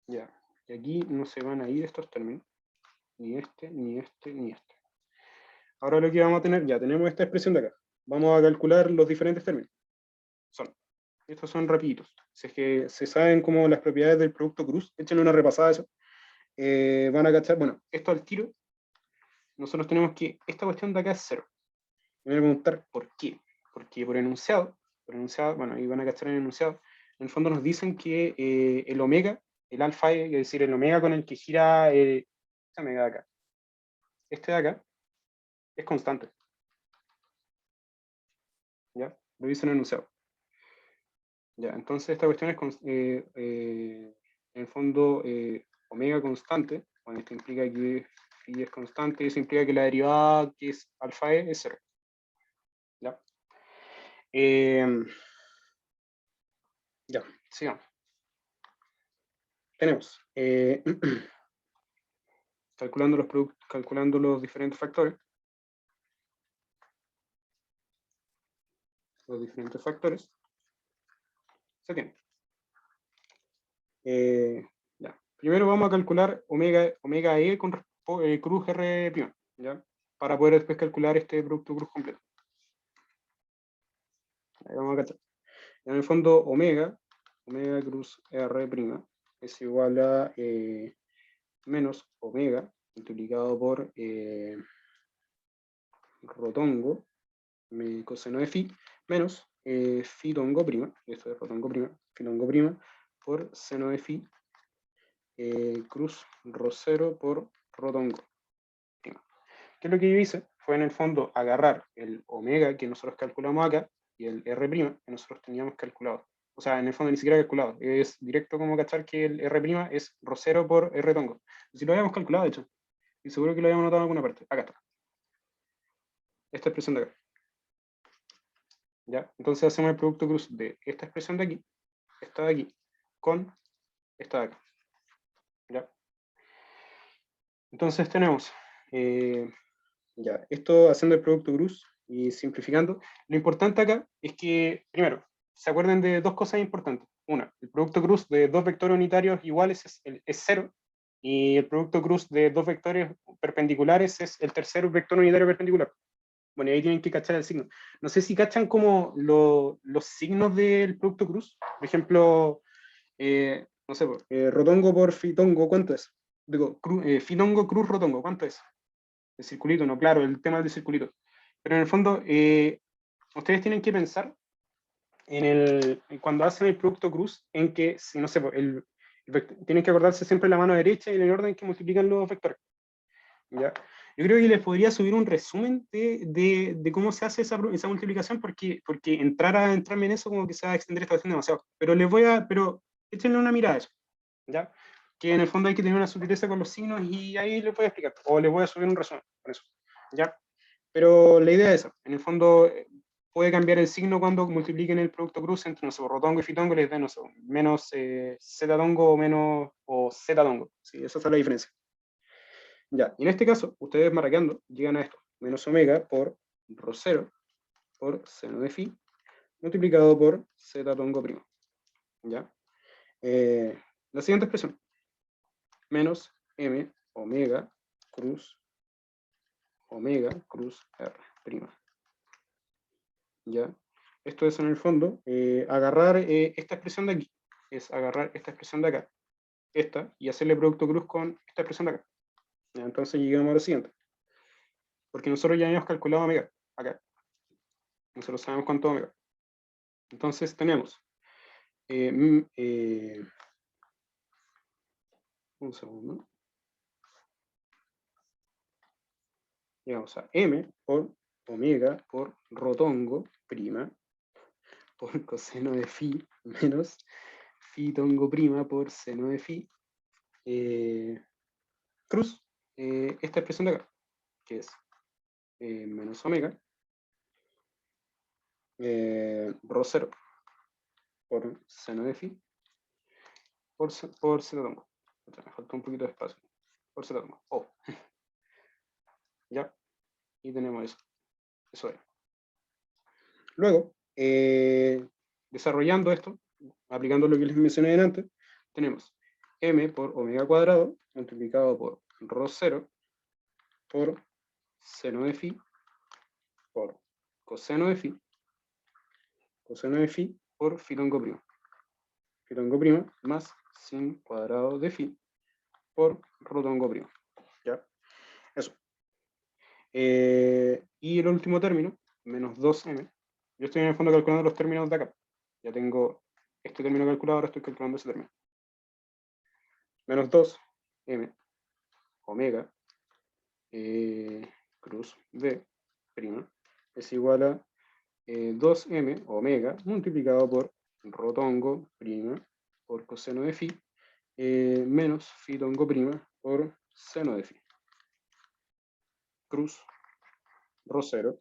Ya. Y aquí no se van a ir estos términos. Ni este, ni este, ni este. Ahora lo que vamos a tener, ya tenemos esta expresión de acá. Vamos a calcular los diferentes términos. Estos son rapiditos. Si es que se saben como las propiedades del producto cruz, échenle una repasada a eso. Van a cachar, bueno, esto al tiro, nosotros tenemos que, esta cuestión de acá es 0. Me voy a preguntar por qué. Porque por enunciado, bueno, ahí van a cachar el enunciado, en el fondo nos dicen que el omega, el alfa e, es decir, el omega con el que gira este omega de acá, este de acá, es constante. ¿Ya? Lo dice en el enunciado. Ya, entonces esta cuestión es, en el fondo, omega constante, bueno, esto implica que phi es constante, eso implica que la derivada que es alfa e es 0. ¿Ya? Ya, sigamos. Tenemos calculando los diferentes factores. Los diferentes factores se tienen. Ya. Primero vamos a calcular omega E con cruz R', ¿ya? Para poder después calcular este producto cruz completo. Ahí vamos a cachar. En el fondo, omega cruz R' es igual a menos omega multiplicado por rotongo coseno de phi menos phi tongo prima, esto es rotongo prima, phi tongo prima por seno de phi cruz rho 0 por rotongo prima. ¿Qué es lo que yo hice? Fue en el fondo agarrar el omega que nosotros calculamos acá y el R' que nosotros teníamos calculado. O sea, en el fondo ni siquiera calculado, es directo como cachar que el R' es rho 0 por R tongo. Si lo habíamos calculado, de hecho, y seguro que lo habíamos notado en alguna parte. Acá está. Esta expresión de acá. ¿Ya? Entonces hacemos el producto cruz de esta expresión de aquí, esta de aquí, con esta de acá. ¿Ya? Entonces tenemos, ya, esto haciendo el producto cruz y simplificando. Lo importante acá es que, primero, se acuerden de dos cosas importantes. Una, el producto cruz de dos vectores unitarios iguales es 0, y el producto cruz de dos vectores perpendiculares es el tercer vector unitario perpendicular. Bueno, y ahí tienen que cachar el signo. No sé si cachan como los signos del producto cruz. Por ejemplo, no sé, rotongo por fitongo, ¿cuánto es? Digo, fitongo, cruz, rotongo, ¿cuánto es? El circulito, no, claro, el tema del circulito. Pero en el fondo, ustedes tienen que pensar cuando hacen el producto cruz, en que, si no sé, tienen que acordarse siempre la mano derecha y en el orden que multiplican los vectores. ¿Ya? Yo creo que les podría subir un resumen de cómo se hace esa multiplicación, porque entrarme en eso como que se va a extender esta cuestión demasiado. Pero échenle una mirada a eso, ¿ya? Que en el fondo hay que tener una sutileza con los signos y ahí les voy a explicar, o les voy a subir un resumen con eso, ¿ya? Pero la idea es esa, en el fondo puede cambiar el signo cuando multipliquen el producto cruz entre, no sé, rotongo y fitongo, les den, no sé, menos z-tongo o z-tongo, ¿sí? Esa es la diferencia. Ya, y en este caso, ustedes marcando llegan a esto, menos omega por rho 0 por seno de phi, multiplicado por z tongo primo. ¿Ya? La siguiente expresión, menos m omega cruz r prima. ¿Ya? Esto es en el fondo, agarrar esta expresión de aquí, es agarrar esta expresión de acá, esta, y hacerle producto cruz con esta expresión de acá. ¿Ya? Entonces llegamos a lo siguiente. Porque nosotros ya habíamos calculado omega acá. Nosotros sabemos cuánto omega. Entonces tenemos un segundo. Llegamos a m por omega por rotongo prima por coseno de phi menos phi tongo prima por seno de phi cruz esta expresión de acá, que es menos omega rho 0 por seno de phi por z tongo. Me falta un poquito de espacio. Por z tongo. Oh. ¿Ya? Y tenemos eso. Eso es. Luego, desarrollando esto, aplicando lo que les mencioné antes, tenemos m por omega cuadrado multiplicado por rho 0 por seno de phi por coseno de phi por phi tongo prima. Phi tongo prima más sin cuadrado de phi por rho tongo prima. ¿Ya? Eso. Y el último término, menos 2m. Yo estoy en el fondo calculando los términos de acá. Ya tengo este término calculado, ahora estoy calculando ese término. Menos 2m omega cruz b prima es igual a 2m omega multiplicado por rotongo prima por coseno de phi menos phi tongo prima por seno de phi. Cruz rho 0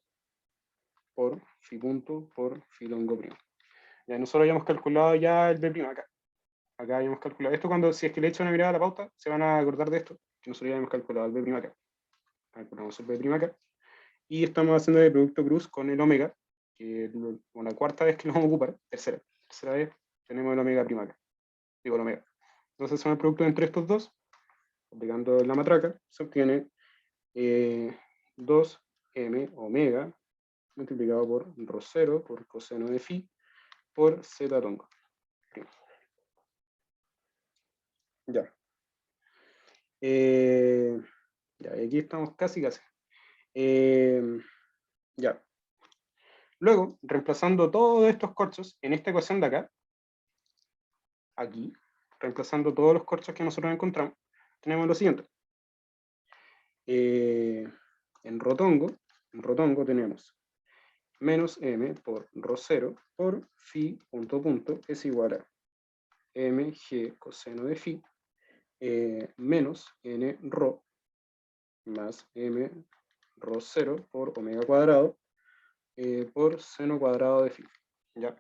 por phi punto por phi tongo prima. Ya nosotros habíamos calculado ya el b prima acá. Acá habíamos calculado esto. Si es que le echo una mirada a la pauta, se van a acordar de esto. que nosotros ya hemos calculado el B' acá. Calculamos el B' acá. Y estamos haciendo el producto cruz con el omega, que es una cuarta vez que lo vamos a ocupar, tercera vez, tenemos el omega' acá. Digo el omega. Entonces son el producto entre estos dos, aplicando la matraca, se obtiene 2m omega multiplicado por ρ0 por coseno de phi por z tongo. Ya. Ya, y aquí estamos casi. Ya. Luego, reemplazando todos estos corchos en esta ecuación de acá, aquí, reemplazando todos los corchos que nosotros encontramos, tenemos lo siguiente. En rotongo tenemos menos m por ρ0 por phi punto punto es igual a mg coseno de phi menos n rho más m ρ0 por omega cuadrado por seno cuadrado de phi. ¿Ya?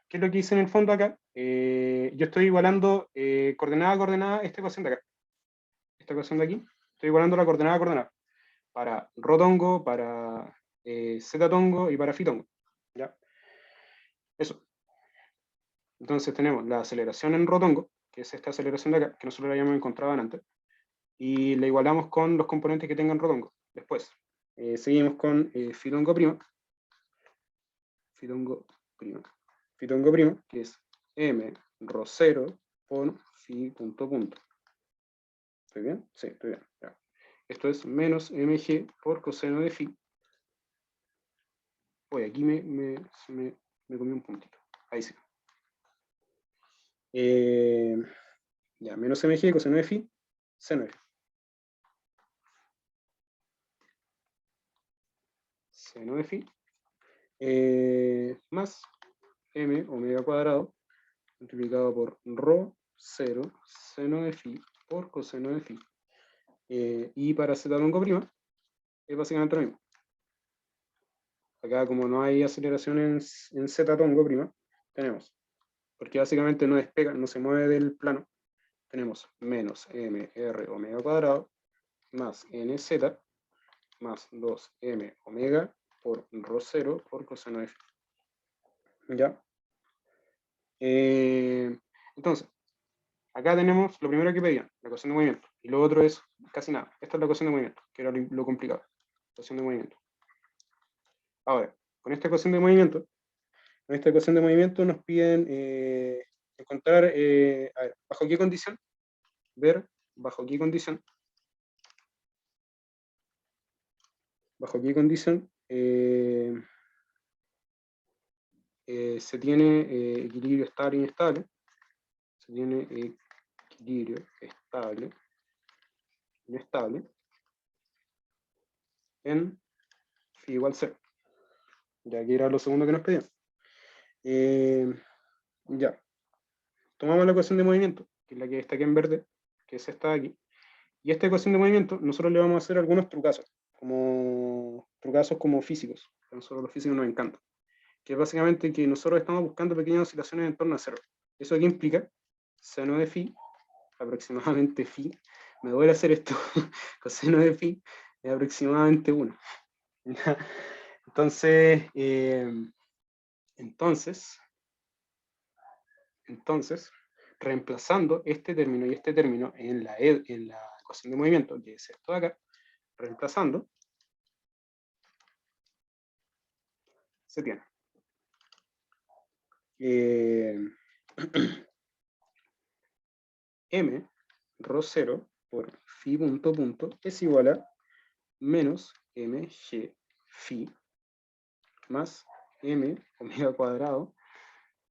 ¿Qué es lo que hice en el fondo acá? Yo estoy igualando coordenada a coordenada esta ecuación de acá. Esta ecuación de aquí. Estoy igualando la coordenada a coordenada. Para rho tongo, para z tongo y para phi tongo. ¿Ya? Eso. Entonces tenemos la aceleración en rho tongo, que es esta aceleración de acá, que nosotros la habíamos encontrado antes, y la igualamos con los componentes que tengan rho tongo. Después, seguimos con phi tongo prima, que es m ρ0 por phi punto punto. ¿Estoy bien? Sí, estoy bien. Ya. Esto es menos mg por coseno de phi. Oye, aquí me comí un puntito. Ahí sí. Ya, menos mg coseno de phi, seno de phi. Seno de phi. Más m omega cuadrado multiplicado por ρ0 seno de phi por coseno de phi. Y para z tongo prima es básicamente lo mismo. Acá, como no hay aceleración en z tongo prima, tenemos, porque básicamente no despega, no se mueve del plano, tenemos menos mr omega cuadrado más nz más 2m omega por ρ0 por coseno de phi. ¿Ya? Entonces, acá tenemos lo primero que pedían, la ecuación de movimiento, y lo otro es casi nada. Esta es la ecuación de movimiento, que era lo complicado. Ecuación de movimiento. Ahora, con esta ecuación de movimiento nos piden encontrar, a ver, ¿bajo qué condición? Ver bajo qué condición. Bajo qué condición se tiene equilibrio estable e inestable. Se tiene equilibrio estable, inestable, en phi igual 0. Ya que era lo segundo que nos pedían. Ya. Tomamos la ecuación de movimiento, que es la que está aquí en verde, que es esta de aquí. Y esta ecuación de movimiento, nosotros le vamos a hacer algunos trucazos como físicos, que a nosotros los físicos nos encantan. Que es básicamente que nosotros estamos buscando pequeñas oscilaciones en torno a 0. ¿Eso qué implica? Seno de phi, aproximadamente phi, me duele hacer esto, coseno de phi, es aproximadamente 1. Entonces, reemplazando este término y este término en la ecuación de movimiento, que es esto de acá, reemplazando, se tiene m ρ0 por phi punto punto es igual a menos mg phi más m omega cuadrado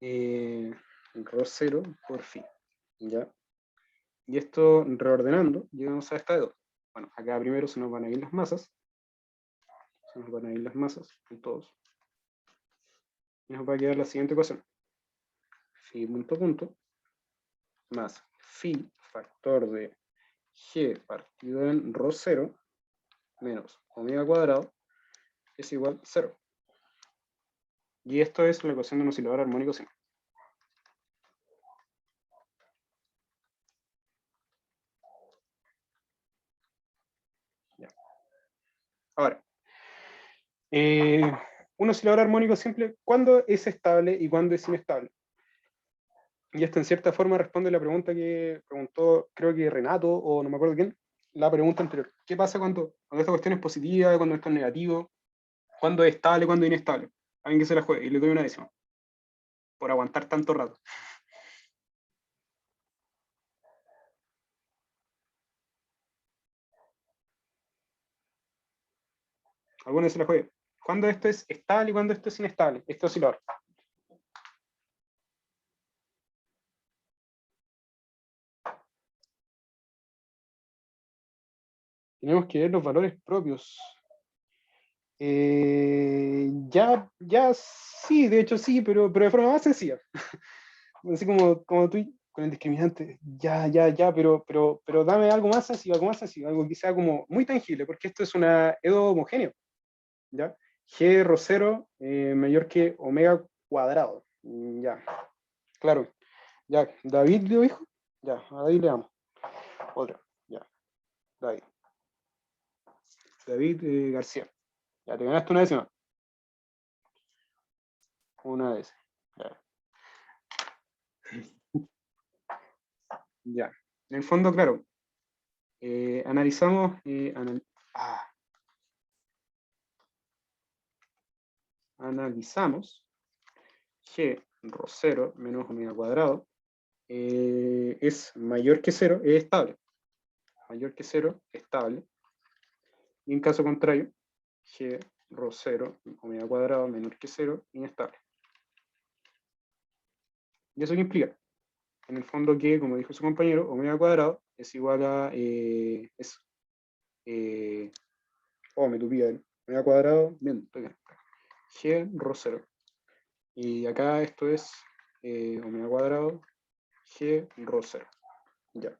ρ0 por phi. ¿Ya? Y esto reordenando, llegamos a esta de 2. Bueno, acá primero se nos van a ir las masas. Se nos van a ir las masas en todos. Y nos va a quedar la siguiente ecuación. Phi punto punto más phi factor de g partido en ρ0 menos omega cuadrado es igual a 0. Y esto es la ecuación de un oscilador armónico simple. Ahora, un oscilador armónico simple, ¿cuándo es estable y cuándo es inestable? Y esto en cierta forma responde la pregunta que preguntó, creo que Renato, o no me acuerdo quién, la pregunta anterior. ¿Qué pasa cuando esta cuestión es positiva, cuando esto es negativo? ¿Cuándo es estable, cuándo es inestable? Alguien que se la juegue, y le doy una décima. Por aguantar tanto rato. Alguno se la juegue. ¿Cuándo esto es estable y cuándo esto es inestable? Este oscilador. Tenemos que ver los valores propios. Ya sí, de hecho sí, pero de forma más sencilla. Así como tú con el discriminante, ya, pero dame algo más sencillo, algo que sea como muy tangible, porque esto es una EDO homogéneo, ¿ya? G rho 0 mayor que omega cuadrado, ya, claro, ya, David lo dijo, ya, a David le damos, otra, ya, David García, ya, te ganaste una décima, una décima, ya. Ya, en el fondo, claro, analizamos, analizamos G rho 0 menos omega cuadrado es mayor que 0, es estable. Mayor que 0, estable. Y en caso contrario, G rho 0 omega cuadrado menor que 0, inestable. ¿Y eso qué implica? En el fondo que, como dijo su compañero, omega cuadrado es igual a me tupí, omega cuadrado, bien, estoy bien. G rho 0. Y acá esto es omega cuadrado G rho 0. Ya.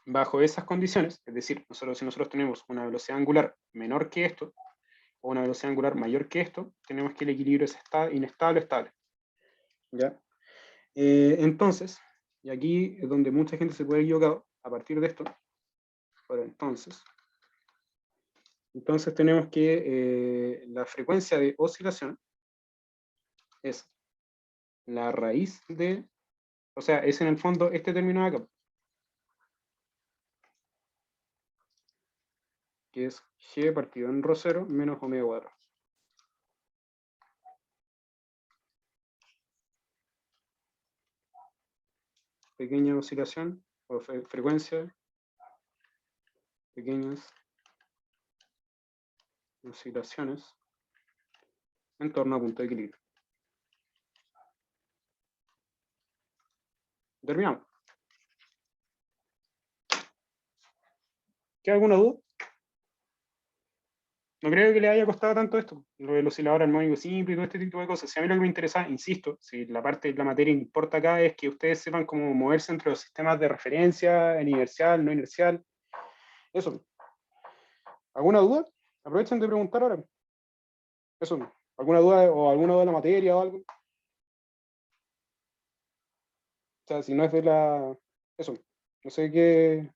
Bajo esas condiciones, es decir, si nosotros tenemos una velocidad angular menor que esto, o una velocidad angular mayor que esto, tenemos que el equilibrio es inestable, estable. ¿Ya? Entonces, y aquí es donde mucha gente se puede equivocar a partir de esto. Bueno, entonces tenemos que la frecuencia de oscilación es la raíz de, o sea, es en el fondo este término de acá, que es G partido en rho 0 menos omega cuadrado. Pequeña oscilación o frecuencia, pequeñas oscilaciones en torno a punto de equilibrio. Terminamos. ¿Queda alguna duda? No creo que le haya costado tanto esto, lo del oscilador armónico simple y todo este tipo de cosas. Si a mí lo que me interesa, insisto, si la parte de la materia que importa acá es que ustedes sepan cómo moverse entre los sistemas de referencia, en inercial, no inercial. Eso. ¿Alguna duda? Aprovechen de preguntar ahora. Eso. ¿Alguna duda o alguna duda de la materia o algo? O sea, si no es de la... Eso. No sé qué...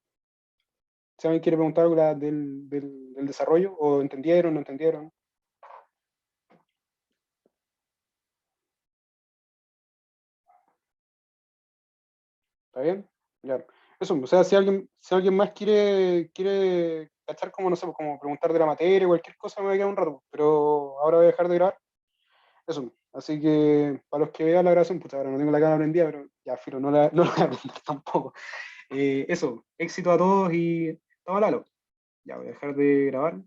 Si alguien quiere preguntar algo del desarrollo, o entendieron, no entendieron. ¿Está bien? Ya. Eso, o sea, si alguien más quiere cachar como, no sé, como preguntar de la materia o cualquier cosa, me voy a quedar un rato. Pero ahora voy a dejar de grabar. Eso. Así que para los que vean la grabación, pues ahora no tengo la cámara prendida, pero ya, filo, no la voy a prender tampoco. Eso, éxito a todos y toma Lalo. Ya voy a dejar de grabar.